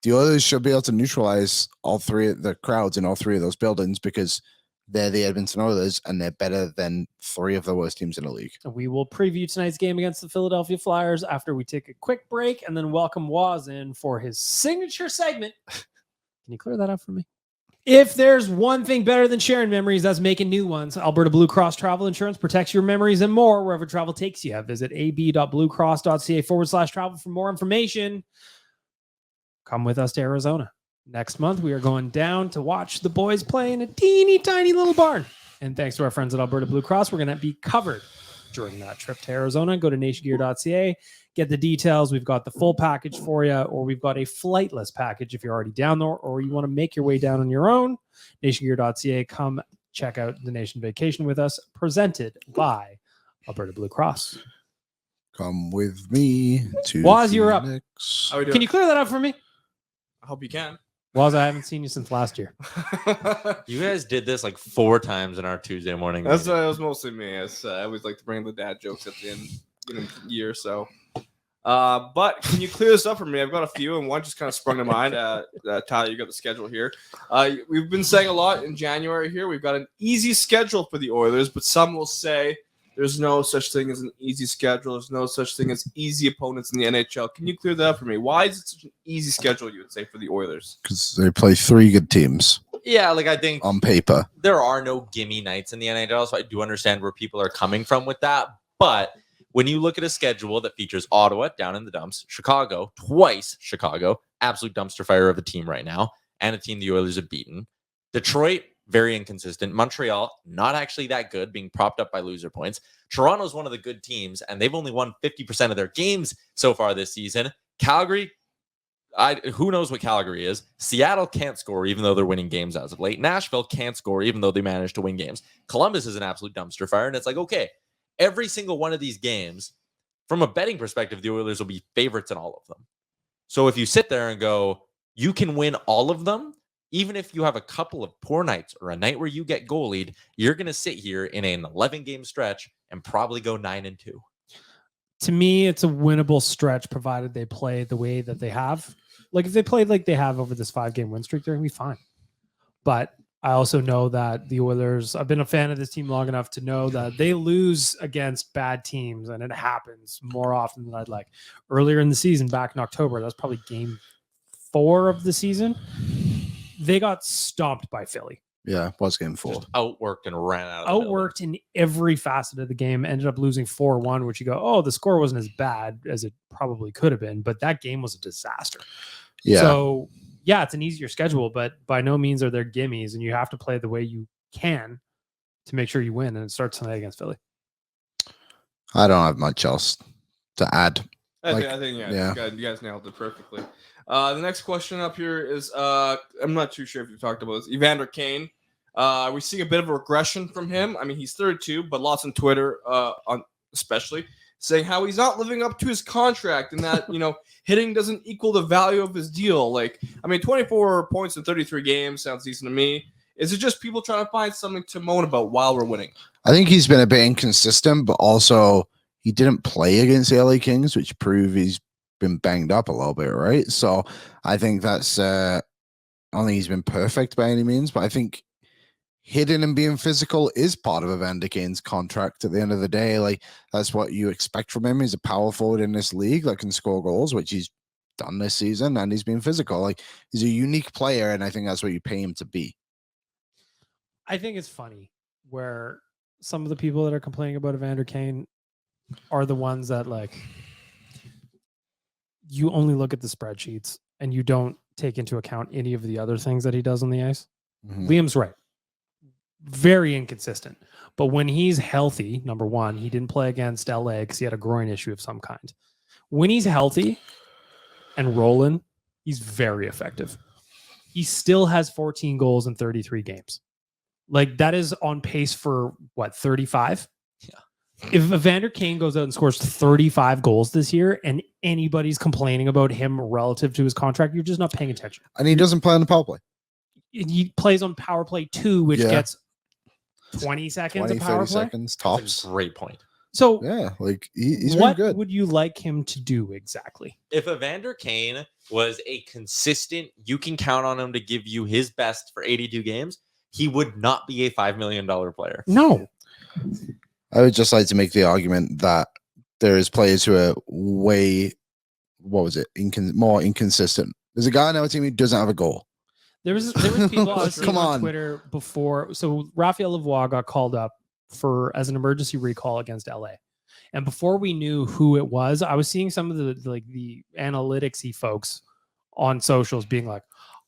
the Oilers should be able to neutralize all 3 of the crowds in all 3 of those buildings because they're the Edmonton Oilers and they're better than 3 of the worst teams in the league. We will preview tonight's game against the Philadelphia Flyers after we take a quick break and then welcome Waz in for his signature segment. Can you clear that up for me? If there's one thing better than sharing memories, that's making new ones. Alberta Blue Cross Travel Insurance protects your memories and more wherever travel takes you. Visit ab.bluecross.ca/travel for more information. Come with us to Arizona. Next month, we are going down to watch the boys play in a teeny tiny little barn. And thanks to our friends at Alberta Blue Cross, we're going to be covered during that trip to Arizona. Go to nationgear.ca, get the details. We've got the full package for you, or we've got a flightless package if you're already down there, or you want to make your way down on your own. Nationgear.ca, come check out the Nation Vacation with us, presented by Alberta Blue Cross. Come with me to Waz, you're up. Can Can you clear that up for me? I hope you can. Waz, I haven't seen you since last year. You guys did this 4 times in our Tuesday morning. That was mostly me. I always like to bring the dad jokes at the end of the year. So But can you clear this up for me? I've got a few, and one just kind of sprung to mind. Tyler, you got the schedule here. We've been saying a lot in January here. We've got an easy schedule for the Oilers, but some will say there's no such thing as an easy schedule. There's no such thing as easy opponents in the NHL. Can you clear that up for me? Why is it such an easy schedule, you would say, for the Oilers? Because they play 3 good teams. Yeah, like I think on paper there are no gimme nights in the NHL, so I do understand where people are coming from with that. But when you look at a schedule that features Ottawa down in the dumps, Chicago, twice Chicago, absolute dumpster fire of a team right now, and a team the Oilers have beaten. Detroit, very inconsistent. Montreal, not actually that good, being propped up by loser points. Toronto's one of the good teams, and they've only won 50% of their games so far this season. Calgary, who knows what Calgary is? Seattle can't score, even though they're winning games as of late. Nashville can't score, even though they managed to win games. Columbus is an absolute dumpster fire, and it's like, okay, every single one of these games, from a betting perspective, the Oilers will be favorites in all of them. So if you sit there and go, you can win all of them, even if you have a couple of poor nights or a night where you get goalied, you're going to sit here in an 11-game stretch and probably go 9-2. To me, it's a winnable stretch provided they play the way that they have. Like if they played like they have over this 5-game win streak, they're going to be fine. But I also know that the Oilers, I've been a fan of this team long enough to know that they lose against bad teams, and it happens more often than I'd like. Earlier in the season, back in October, that's probably game 4 of the season, they got stomped by Philly. Yeah, it was game 4. Just outworked and ran out of Outworked in every facet of the game, ended up losing 4-1, which you go, oh, the score wasn't as bad as it probably could have been, but that game was a disaster. Yeah. So, yeah, it's an easier schedule, but by no means are there gimmies, and you have to play the way you can to make sure you win, and it starts tonight against Philly. I don't have much else to add. I think you guys nailed it perfectly. The next question up here is, I'm not too sure if you've talked about this, Evander Kane. We see a bit of a regression from him. I mean, he's 32, but lots on Twitter, especially, saying how he's not living up to his contract and that, hitting doesn't equal the value of his deal. Like, I mean, 24 points in 33 games sounds decent to me. Is it just people trying to find something to moan about while we're winning? I think he's been a bit inconsistent, but also he didn't play against the LA Kings, which prove he's been banged up a little bit, right? So I think that's I don't think he's been perfect by any means, but I think hitting and being physical is part of Evander Kane's contract at the end of the day. Like, that's what you expect from him. He's a power forward in this league that can score goals, which he's done this season, and he's been physical. Like, he's a unique player, and I think that's what you pay him to be. I think it's funny where some of the people that are complaining about Evander Kane are the ones that, like, you only look at the spreadsheets and you don't take into account any of the other things that he does on the ice. Mm-hmm. Liam's right. Very inconsistent. But when he's healthy, number one, he didn't play against LA because he had a groin issue of some kind. When he's healthy and rolling, he's very effective. He still has 14 goals in 33 games. Like, that is on pace for, 35? Yeah. If Evander Kane goes out and scores 35 goals this year and anybody's complaining about him relative to his contract, you're just not paying attention. And he doesn't play on the power play. He plays on power play 2, which gets 20 seconds of power play. Seconds tops. That's a great point. So yeah, like he's what really good. Would you like him to do exactly? If Evander Kane was a consistent, you can count on him to give you his best for 82 games, he would not be a $5 million player. No. I would just like to make the argument that there is players who are way, more inconsistent. There's a guy on our team who doesn't have a goal. There was people I was seeing on Twitter before. So Raphael Lavoie got called up as an emergency recall against LA. And before we knew who it was, I was seeing some of the analytics-y folks on socials being like,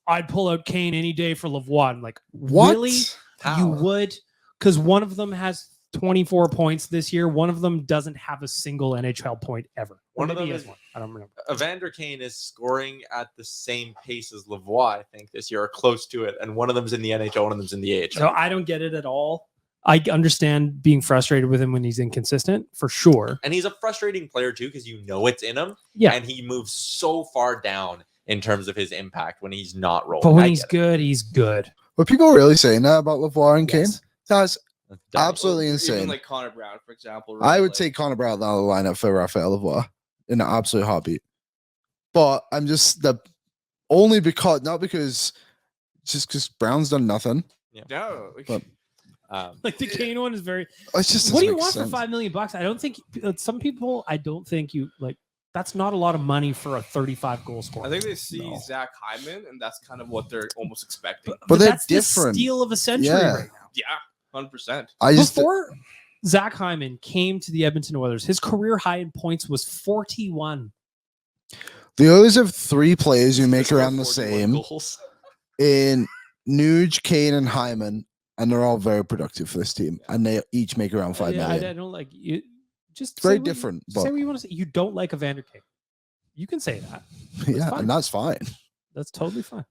I'd pull out Kane any day for Lavoie. I'm like, what? Really? How? You would? Because one of them has 24 points this year. One of them doesn't have a single NHL point ever. One of them is one. I don't remember. Evander Kane is scoring at the same pace as Lavoie, I think, this year, or close to it. And one of them's in the NHL, one of them's in the AHL. So I don't get it at all. I understand being frustrated with him when he's inconsistent, for sure. And he's a frustrating player, too, because you know it's in him. Yeah. And he moves so far down in terms of his impact when he's not rolling. But when he's good, he's good. Were people really saying that about Lavoie and Kane? That's absolutely insane. Even like Connor Brown, for example. I would take Connor Brown out of the lineup for Raphael Lavoie. in an absolute heartbeat. But I'm just not because Brown's done nothing. Yeah. But Like the Kane one is very. It's just What do you doesn't make want sense. for $5 million? I don't think some people. I don't think you like. That's not a lot of money for a 35 goal scorer. I think they see Zach Hyman, and that's kind of what they're almost expecting. But they're that's different. The steal of a century right now. Yeah, 100%. Before Zach Hyman came to the Edmonton Oilers, his career high in points was 41. The Oilers have 3 players who make around the 41 same goals. in Nuge, Kane, and Hyman, and they're all very productive for this team, and they each make around $5 million. I don't like you. Just Very say what- different, Say but- what you want to say. You don't like Evander Kane. You can say that. Yeah, fine. and that's fine. That's totally fine.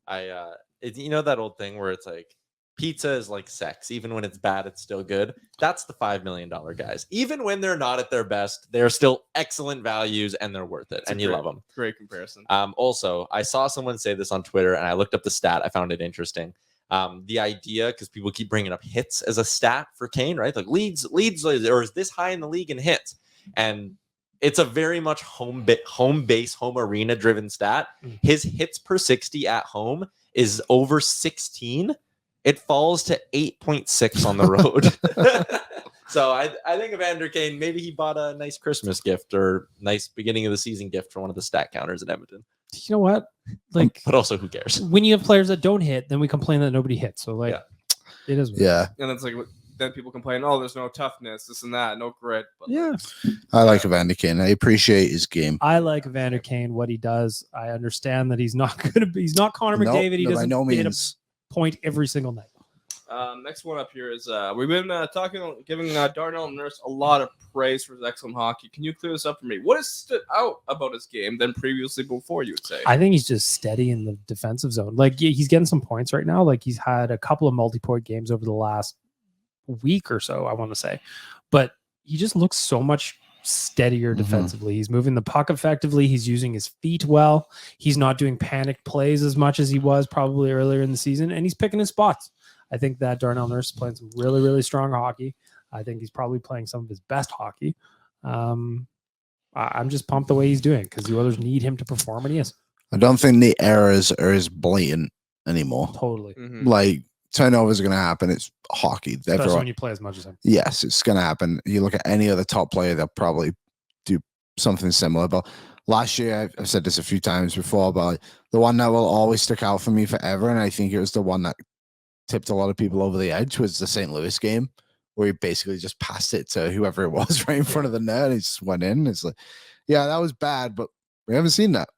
You know that old thing where it's like pizza is like sex. Even when it's bad, it's still good. That's the $5 million guys. Even when they're not at their best, they're still excellent values and they're worth it. And you love them. Great comparison. Also, I saw someone say this on Twitter and I looked up the stat. I found it interesting. The idea, because people keep bringing up hits as a stat for Kane, right? Like leads, or is this high in the league in hits? And it's a very much home base, home arena driven stat. His hits per 60 at home is over 16. It falls to 8.6 on the road. So I think Evander Kane, maybe he bought a nice Christmas gift or nice beginning of the season gift for one of the stat counters in Edmonton. You know what? Like, but also who cares? When you have players that don't hit, then we complain that nobody hits. So like, it is. What it is. And it's like then people complain, oh, there's no toughness, this and that, no grit. But Yeah. I like Evander Kane. I appreciate his game. I like Evander Kane, what he does. I understand that he's not Connor McDavid. He doesn't by no hit means. a point every single night. Next one up here is we've been giving Darnell Nurse a lot of praise for his excellent hockey. Can you clear this up for me? What has stood out about his game than previously before, you would say? I think he's just steady in the defensive zone. Like he's getting some points right now. Like he's had a couple of multi-point games over the last week or so, I want to say. But he just looks so much steadier defensively. He's moving the puck effectively. He's using his feet well. He's not doing panic plays as much as he was probably earlier in the season. And he's picking his spots. I think that Darnell Nurse is playing some really, really strong hockey. I think he's probably playing some of his best hockey. I'm just pumped the way he's doing because the others need him to perform, and he is. I don't think the errors are as blatant anymore. Totally. Like, turnovers are going to happen. It's hockey. Especially when you play as much as him. Yes, it's going to happen. You look at any other top player, they'll probably do something similar. But last year, I've said this a few times before, but the one that will always stick out for me forever, and I think it was the one that tipped a lot of people over the edge, was the St. Louis game, where he basically just passed it to whoever it was right in front of the net. And he just went in. It's like, yeah, that was bad, but we haven't seen that.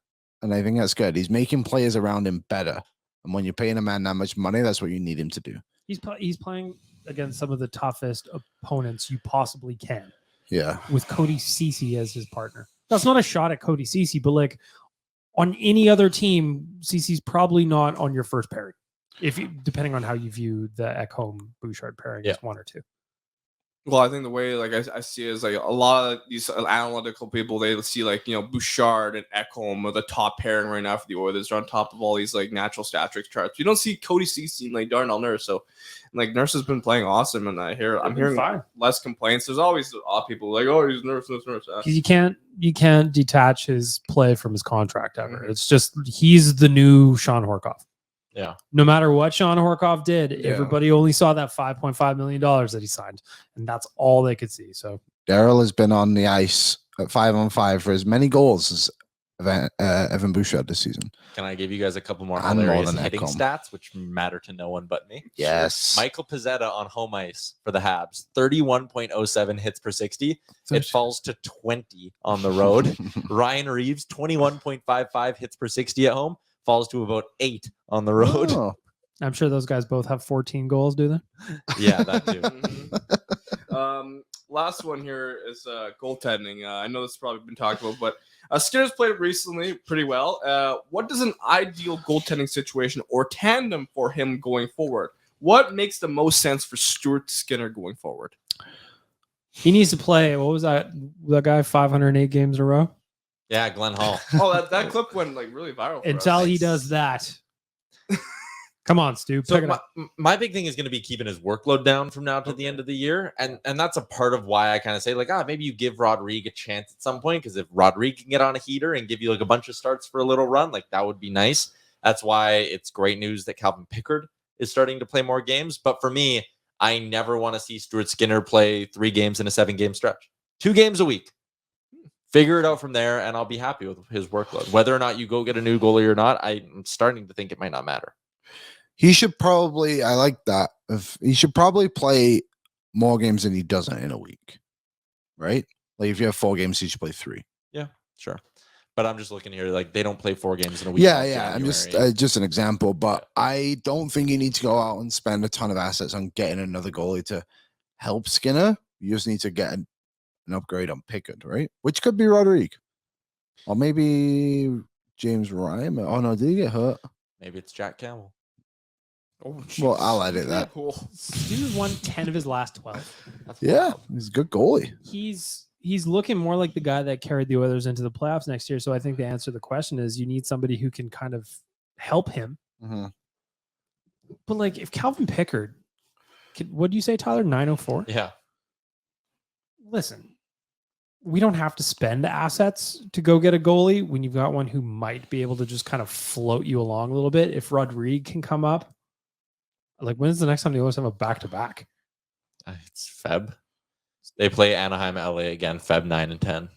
And I think that's good. He's making players around him better. And when you're paying a man that much money, that's what you need him to do. He's playing against some of the toughest opponents you possibly can. Yeah. With Cody Ceci as his partner. That's not a shot at Cody Ceci, but like on any other team, Ceci's probably not on your first pairing. Depending on how you view the Ekholm Bouchard pairing as one or two. Well, I think the way I see it is like a lot of these analytical people, they see Bouchard and Ekholm are the top pairing right now for the Oilers. They're on top of all these natural stat charts. You don't see Cody Ceci and Darnell Nurse. So Nurse has been playing awesome, and I'm hearing fine. less complaints. There's always people like, oh, he's Nurse. You can't detach his play from his contract ever. It's just he's the new Sean Horkoff. Yeah. No matter what Sean Horkoff did, everybody only saw that $5.5 million that he signed, and that's all they could see. So Daryl has been on the ice at 5-on-5 for as many goals as Evan Bouchard this season. Can I give you guys a couple more And more hilarious than hitting Ekholm. stats, which matter to no one but me? Yes. Michael Pizzetta on home ice for the Habs, 31.07 hits per 60. It falls to 20 on the road. Ryan Reeves, 21.55 hits per 60 at home. Falls to about 8 on the road. Oh. I'm sure those guys both have 14 goals, do they? Yeah, that too. Last one here is goaltending. I know this has probably been talked about, but Skinner's played recently pretty well. What does an ideal goaltending situation or tandem for him going forward? What makes the most sense for Stuart Skinner going forward? He needs to play. What was that guy? 508 games in a row? Yeah, Glenn Hall. Oh, that clip went really viral. Until he does that. Come on, Stu. So Pick it up. my big thing is going to be keeping his workload down from now to the end of the year. And that's a part of why I kind of say, like, maybe you give Rodrigue a chance at some point, because if Rodrigue can get on a heater and give you like a bunch of starts for a little run, like that would be nice. That's why it's great news that Calvin Pickard is starting to play more games. But for me, I never want to see Stuart Skinner play 3 games in a 7-game stretch. 2 games a week. Figure it out from there, and I'll be happy with his workload. Whether or not you go get a new goalie or not, I'm starting to think it might not matter. He should probably, I like that. He should probably play more games than he doesn't in a week, right? Like if you have 4 games, he should play 3. Yeah, sure. But I'm just looking here, like they don't play 4 games in a week. Yeah. I'm just an example, but I don't think you need to go out and spend a ton of assets on getting another goalie to help Skinner. You just need to get an upgrade on Pickard, right? Which could be Rodrigue, or maybe James Ryan. Oh no, did he get hurt? Maybe it's Jack Campbell. Oh, well, I'll edit that. Stu's won 10 of his last 12. Yeah, he's a good goalie. He's looking more like the guy that carried the Oilers into the playoffs next year. So I think the answer to the question is you need somebody who can kind of help him. Mm-hmm. But like if Calvin Pickard, what do you say, Tyler? 904? Yeah. Listen, we don't have to spend assets to go get a goalie when you've got one who might be able to just kind of float you along a little bit. If Rodrigue can come up, like when's the next time the Oilers have a back-to-back? It's Feb. They play Anaheim, LA again, Feb 9 and 10.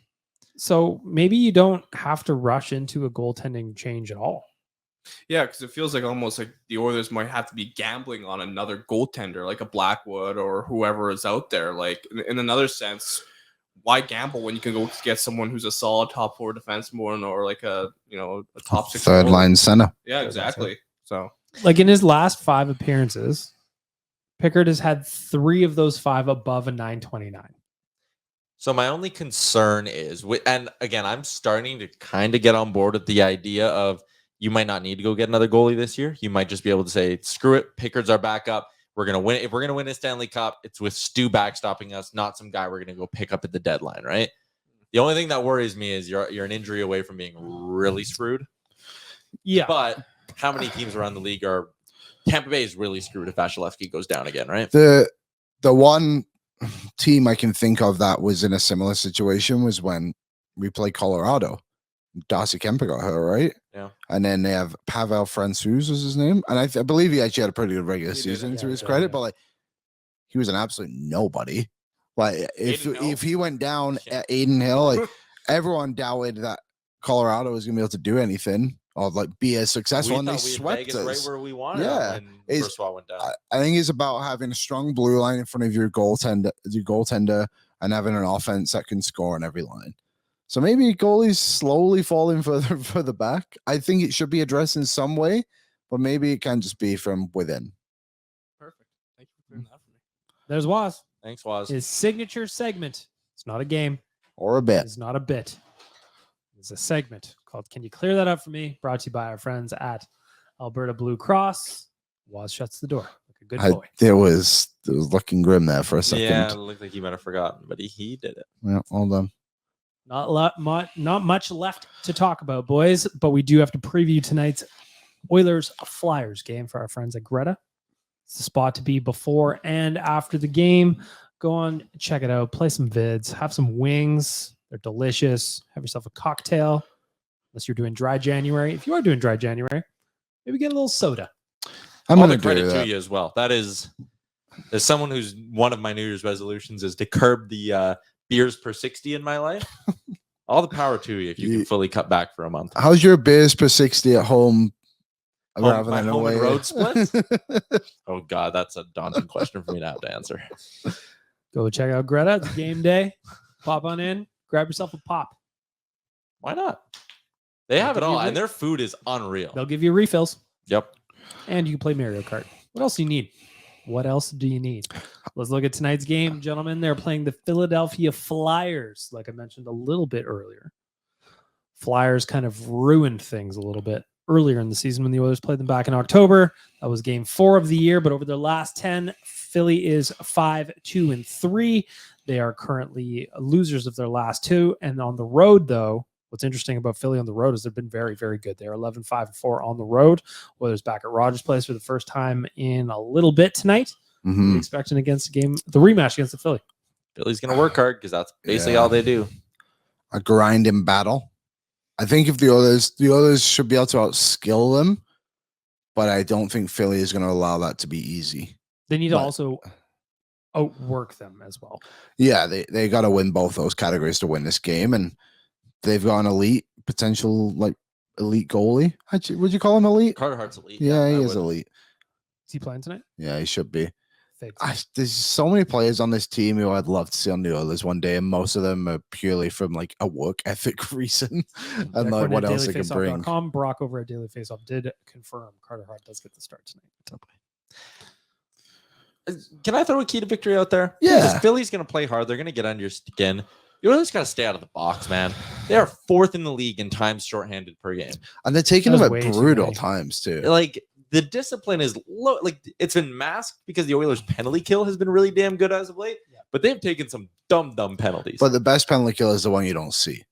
So maybe you don't have to rush into a goaltending change at all. Yeah, because it feels like almost like the Oilers might have to be gambling on another goaltender, like a Blackwood or whoever is out there. Like in another sense, why gamble when you can go get someone who's a solid top 4 defenseman or like a top 6 third goalie. line center? Yeah, exactly. So like in his last 5 appearances, Pickard has had 3 of those 5 above a 929. So my only concern is, and again, I'm starting to kind of get on board with the idea of you might not need to go get another goalie this year. You might just be able to say, screw it, Pickard's our backup. We're going to win. If we're going to win a Stanley Cup, it's with Stu backstopping us, not some guy we're going to go pick up at the deadline, right? The only thing that worries me is you're an injury away from being really screwed. Yeah. But how many teams around the league are... Tampa Bay is really screwed if Vasilevsky goes down again, right? The one team I can think of that was in a similar situation was when we played Colorado. Darcy Kemper got hurt, right? Yeah. And then they have Pavel Francouz was his name. And I believe he actually had a pretty good regular season to his credit, but like he was an absolute nobody. Like if he went down at Aiden Hill, like everyone doubted that Colorado was gonna be able to do anything or like be as successful, and they swept us right where we wanted. Yeah, when Brossoit went down. I think it's about having a strong blue line in front of your goaltender, and having an offense that can score on every line. So maybe goalies slowly falling further back. I think it should be addressed in some way, but maybe it can just be from within. Perfect. Thank you for doing that for me. There's Waz. Thanks, Waz. His signature segment. It's not a game. Or a bit. It's not a bit. It's a segment called Can You Clear That Up For Me? Brought to you by our friends at Alberta Blue Cross. Waz shuts the door like a good boy. It was looking grim there for a second. Yeah, it looked like he might have forgotten, but he did it. Yeah, all done. Not much left to talk about, boys, but we do have to preview tonight's Oilers Flyers game for our friends at Greta. It's the spot to be before and after the game. Go on, check it out, play some vids, have some wings. They're delicious. Have yourself a cocktail, unless you're doing dry January. If you are doing dry January, maybe get a little soda. I'm All going to the credit to you as well. That is, as someone who's one of my New Year's resolutions is to curb the beers per 60 in my life. All the power to you if you can fully cut back for a month. How's your beers per 60 at home? My home and road split? Oh, God, that's a daunting question for me to have to answer. Go check out Greta. It's game day. Pop on in. Grab yourself a pop. Why not? They have it all, and their food is unreal. They'll give you refills. Yep. And you can play Mario Kart. What else do you need? What else do you need? Let's look at tonight's game, gentlemen. They're playing the Philadelphia Flyers, like I mentioned a little bit earlier. Flyers kind of ruined things a little bit earlier in the season when the Oilers played them back in October. That was game 4 of the year, but over their last 10, Philly is 5-2-3. They are currently losers of their last 2. And on the road, though, What's interesting about Philly on the road is they've been very, very good. They're 11-5-4 on the road. Oilers back at Rogers Place for the first time in a little bit tonight. Mhm. Expecting against the rematch against the Philly. Philly's going to work hard because that's basically all they do. A grinding battle. I think if the others should be able to outskill them, but I don't think Philly is going to allow that to be easy. They need to also outwork them as well. Yeah, they got to win both those categories to win this game, and they've got an potential elite goalie. Would you call him elite? Carter Hart's elite. Yeah, he is elite. Is he playing tonight? Yeah, he should be. There's so many players on this team who I'd love to see on the Oilers one day, and most of them are purely from like a work ethic reason and like what else they can bring. Brock over at Daily Faceoff did confirm Carter Hart does get the start tonight. Can I throw a key to victory out there? Yeah. Because Philly's going to play hard. They're going to get under your skin. You Oilers got to stay out of the box, man. They are 4th in the league in times shorthanded per game. And they're taking them at brutal times, too. Like, the discipline is low. Like, it's been masked because the Oilers' penalty kill has been really damn good as of late. Yeah. But they've taken some dumb penalties. But the best penalty kill is the one you don't see.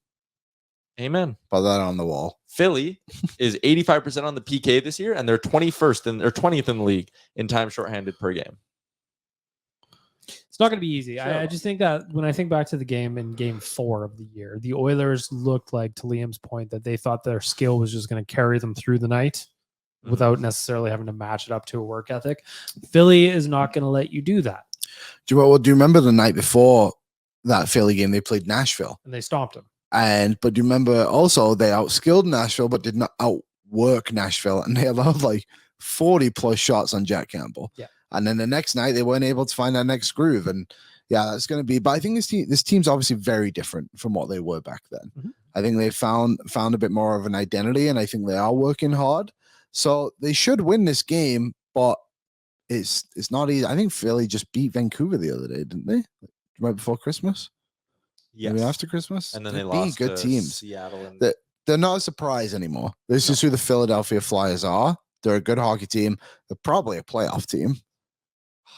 Amen. Put that on the wall. Philly is 85% on the PK this year, and they're 20th in the league in time shorthanded per game. It's not going to be easy. Sure. I just think that when I think back to the game in Game 4 of the year, the Oilers looked like, to Liam's point, that they thought their skill was just going to carry them through the night without necessarily having to match it up to a work ethic. Philly is not going to let you do that. Do you remember the night before that Philly game, they played Nashville? And they stomped them. But do you remember also they outskilled Nashville, but did not outwork Nashville, and they allowed like 40 plus shots on Jack Campbell. Yeah. And then the next night they weren't able to find that next groove. And yeah, that's going to be, but I think this team's obviously very different from what they were back then. Mm-hmm. I think they found a bit more of an identity, and I think they are working hard. So they should win this game, but it's not easy. I think Philly just beat Vancouver the other day, didn't they? Right before Christmas? Yes. Maybe after Christmas? And then they lost good teams. Seattle. And they're not a surprise anymore. This is who the Philadelphia Flyers are. They're a good hockey team. They're probably a playoff team.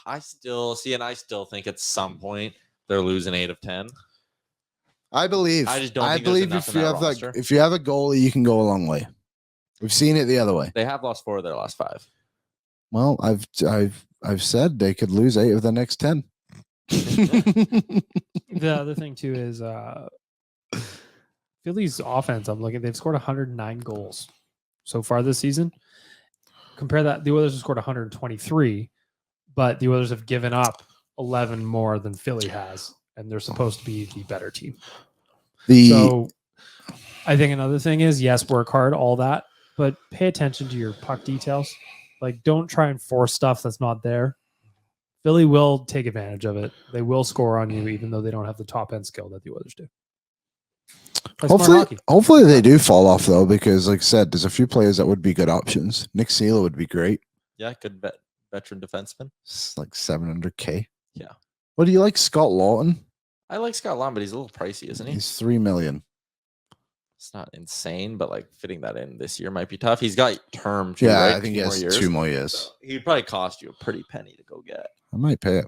I still think at some point they're losing 8 of 10. I believe. I just don't. I believe if you have if you have a goalie, you can go a long way. We've seen it the other way. They have lost 4 of their last 5. Well, I've said they could lose 8 of the next 10. The other thing too is Philly's offense. I'm looking; they've scored 109 goals so far this season. Compare that, the Oilers have scored 123, but the Oilers have given up 11 more than Philly has, and they're supposed to be the better team. So I think another thing is, yes, work hard, all that, but pay attention to your puck details. Like, don't try and force stuff that's not there. Philly will take advantage of it. They will score on you, even though they don't have the top end skill that the Oilers do. Hopefully they do fall off, though, because like I said, there's a few players that would be good options. Nick Seela would be great. Yeah, good veteran defenseman. It's like $700K. Yeah. What do you like, Scott Lawton? I like Scott Lawton, but he's a little pricey, isn't he? He's $3 million. It's not insane, but like fitting that in this year might be tough. He's got term too, yeah, right? I think he has 2 more years. So he'd probably cost you a pretty penny to go get. I might pay it.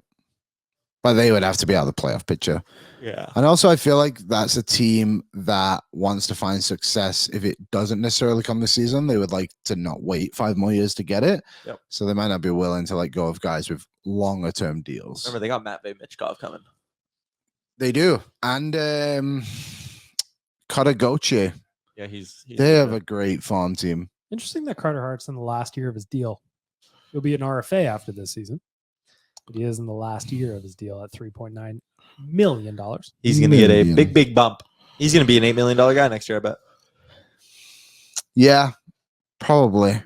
But they would have to be out of the playoff picture. Yeah. And also, I feel like that's a team that wants to find success. If it doesn't necessarily come this season, they would like to not wait 5 more years to get it. Yep. So they might not be willing to let go of guys with longer term deals. Remember, they got Matvei Michkov coming. They do. And Katagoche. Yeah, he's they have a great farm team. Interesting that Carter Hart's in the last year of his deal. He'll be an RFA after this season. But he is in the last year of his deal at $3.9 million. He's going to get a big bump. He's going to be an $8 million guy next year, I bet. Yeah, probably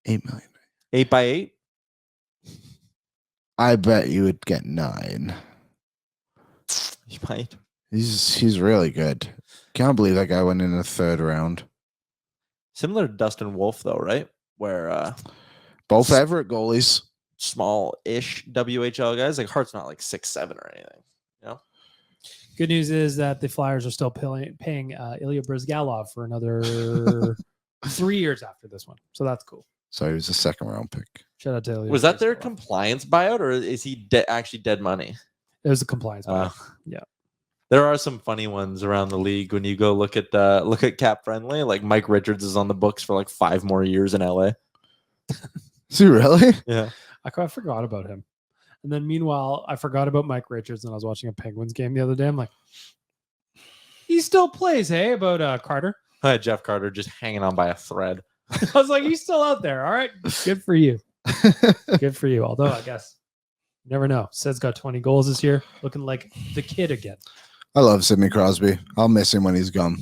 $8 million. 8 by 8? I bet you would get 9. You might. He's really good. Can't believe that guy went in the 3rd round. Similar to Dustin Wolf, though, right? Where both Everett goalies. Small-ish WHL guys. Like Hart's not like 6'7" or anything. You know. Good news is that the Flyers are still paying Ilya Bryzgalov for another 3 years after this one. So that's cool. So he was a 2nd round pick. Shout out to Ilya. Was that their compliance buyout, or is he actually dead money? It was a compliance buyout. Yeah. There are some funny ones around the league when you go look at cap friendly. Like Mike Richards is on the books for like 5 more years in LA. Is he really? Yeah. I forgot about him. And then meanwhile, I forgot about Mike Richards, and I was watching a Penguins game the other day. I'm like, he still plays, hey? About Carter. I had Jeff Carter just hanging on by a thread. I was like, he's still out there. All right, good for you. Good for you. Although I guess you never know. Sid's got 20 goals this year, looking like the kid again. I love Sidney Crosby. I'll miss him when he's gone.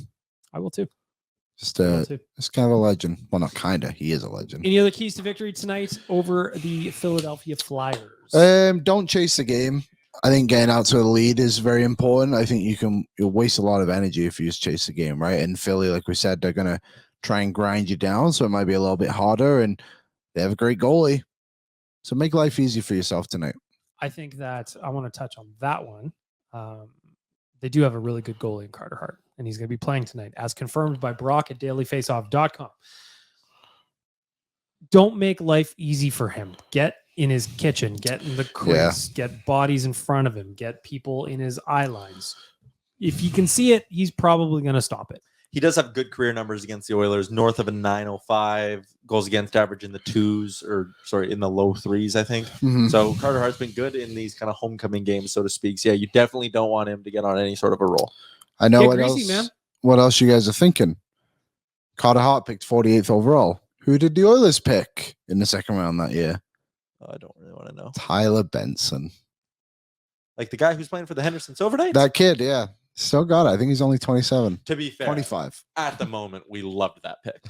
I will too. Just it's kind of a legend. Well, not kind of. He is a legend. Any other keys to victory tonight over the Philadelphia Flyers? Don't chase the game. I think getting out to a lead is very important. I think you'll waste a lot of energy if you just chase the game, right? And Philly, like we said, they're gonna try and grind you down, so it might be a little bit harder. And they have a great goalie, so make life easy for yourself tonight. I think that I want to touch on that one. They do have a really good goalie in Carter Hart, and he's going to be playing tonight, as confirmed by Brock at dailyfaceoff.com. Don't make life easy for him. Get in his kitchen, get in the crease, get bodies in front of him, get people in his eye lines. If you can see it, he's probably going to stop it. He does have good career numbers against the Oilers, north of a 905, goals against average in the in the low 3s, I think. Mm-hmm. So Carter Hart's been good in these kind of homecoming games, so to speak. So yeah, you definitely don't want him to get on any sort of a roll. I know Get what greasy, else. man. What else you guys are thinking? Carter Hart picked 48th overall. Who did the Oilers pick in the second round that year? I don't really want to know. Tyler Benson. Like the guy who's playing for the Henderson Silver That kid, yeah. Still got it. I think he's only 27. To be fair, 25. At the moment, we loved that pick.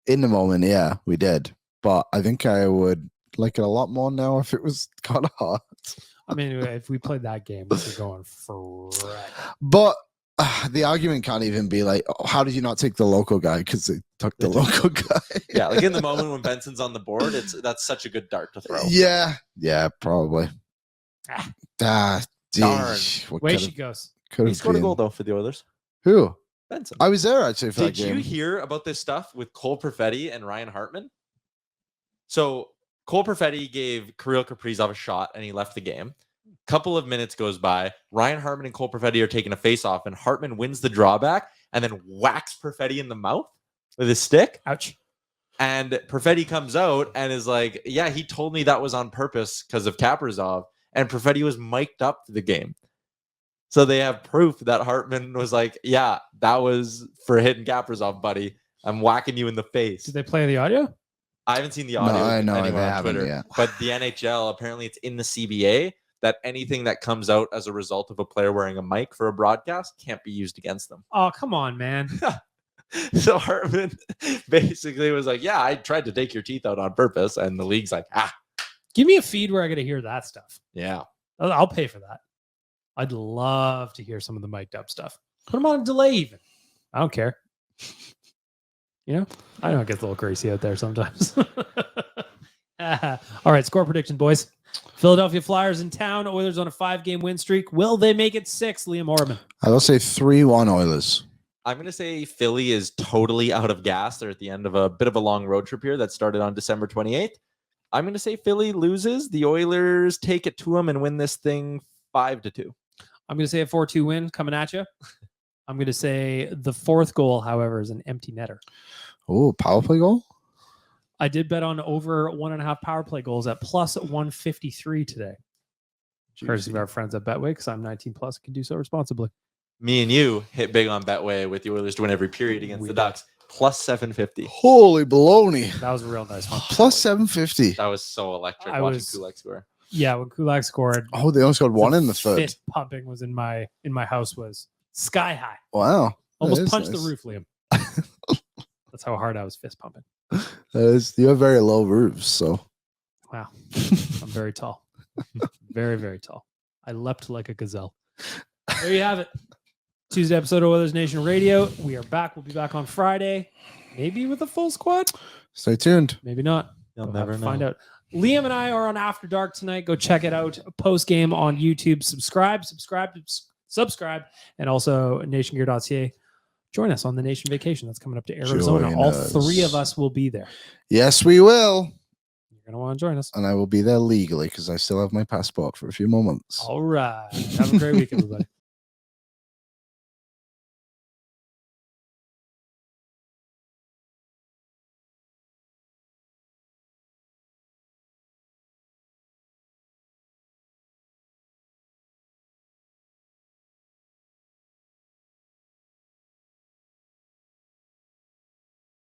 In the moment, yeah, we did. But I think I would like it a lot more now if it was Carter Hart. I mean, if we played that game, we'd be going forever. But the argument can't even be like, oh, how did you not take the local guy? Because they took the local guy. Yeah, like in the moment when Benson's on the board, that's such a good dart to throw. Yeah, probably. Darn. Way she goes. He scored a goal, though, for the Oilers. Who? Benson. I was there, actually, for that game. Did you hear about this stuff with Cole Perfetti and Ryan Hartman? So Cole Perfetti gave Kirill Kaprizov a shot, and he left the game. Couple of minutes goes by. Ryan Hartman and Cole Perfetti are taking a face-off, and Hartman wins the drawback and then whacks Perfetti in the mouth with his stick. Ouch. And Perfetti comes out and is like, yeah, he told me that was on purpose because of Kaprizov. And Perfetti was mic'd up for the game. So they have proof that Hartman was like, yeah, that was for hitting Kaprizov, buddy. I'm whacking you in the face. Did they play the audio? I haven't seen the audio anywhere on Twitter. Yet. But the NHL, apparently it's in the CBA that anything that comes out as a result of a player wearing a mic for a broadcast can't be used against them. Oh, come on, man. So Hartman basically was like, yeah, I tried to take your teeth out on purpose. And the league's like, Give me a feed where I get to hear that stuff. yeah. I'll pay for that. I'd love to hear some of the mic'd up stuff. Put them on a delay even. I don't care. You know, I know it gets a little crazy out there sometimes. All right, score prediction, boys. Philadelphia Flyers in town. Oilers on a 5-game win streak. Will they make it 6? Liam Orman. I will say 3-1 Oilers. I'm going to say Philly is totally out of gas. They're at the end of a bit of a long road trip here that started on December 28th. I'm going to say Philly loses. The Oilers take it to them and win this thing 5-2. I'm going to say a 4-2 win coming at you. I'm going to say the fourth goal, however, is an empty netter. Oh, power play goal? I did bet on over 1.5 power play goals at plus 153 today. Courtesy of our friends at Betway, because I'm 19 plus and can do so responsibly. Me and you hit big on Betway with the Oilers to win every period against the Ducks. Plus 750. Holy baloney. That was a real nice one. Plus 750. That was so electric watching Kulak score. Yeah, when Kulak scored. Oh, they almost got one in the third. Fist pumping was in my house was sky high. Wow. Almost punched the roof, Liam. That's how hard I was fist pumping. You have very low roofs, so. Wow. I'm very tall. Very, very tall. I leapt like a gazelle. There you have it. Tuesday episode of Oilersnation Radio. We are back. We'll be back on Friday. Maybe with a full squad. Stay tuned. Maybe not. You'll never know. Find out. Liam and I are on After Dark tonight. Go check it out. Post game on YouTube. Subscribe, and also nationgear.ca. Join us on the Nation Vacation that's coming up to Arizona. All three of us will be there. Yes, we will. You're going to want to join us. And I will be there legally because I still have my passport for a few more months. All right. Have a great week, everybody.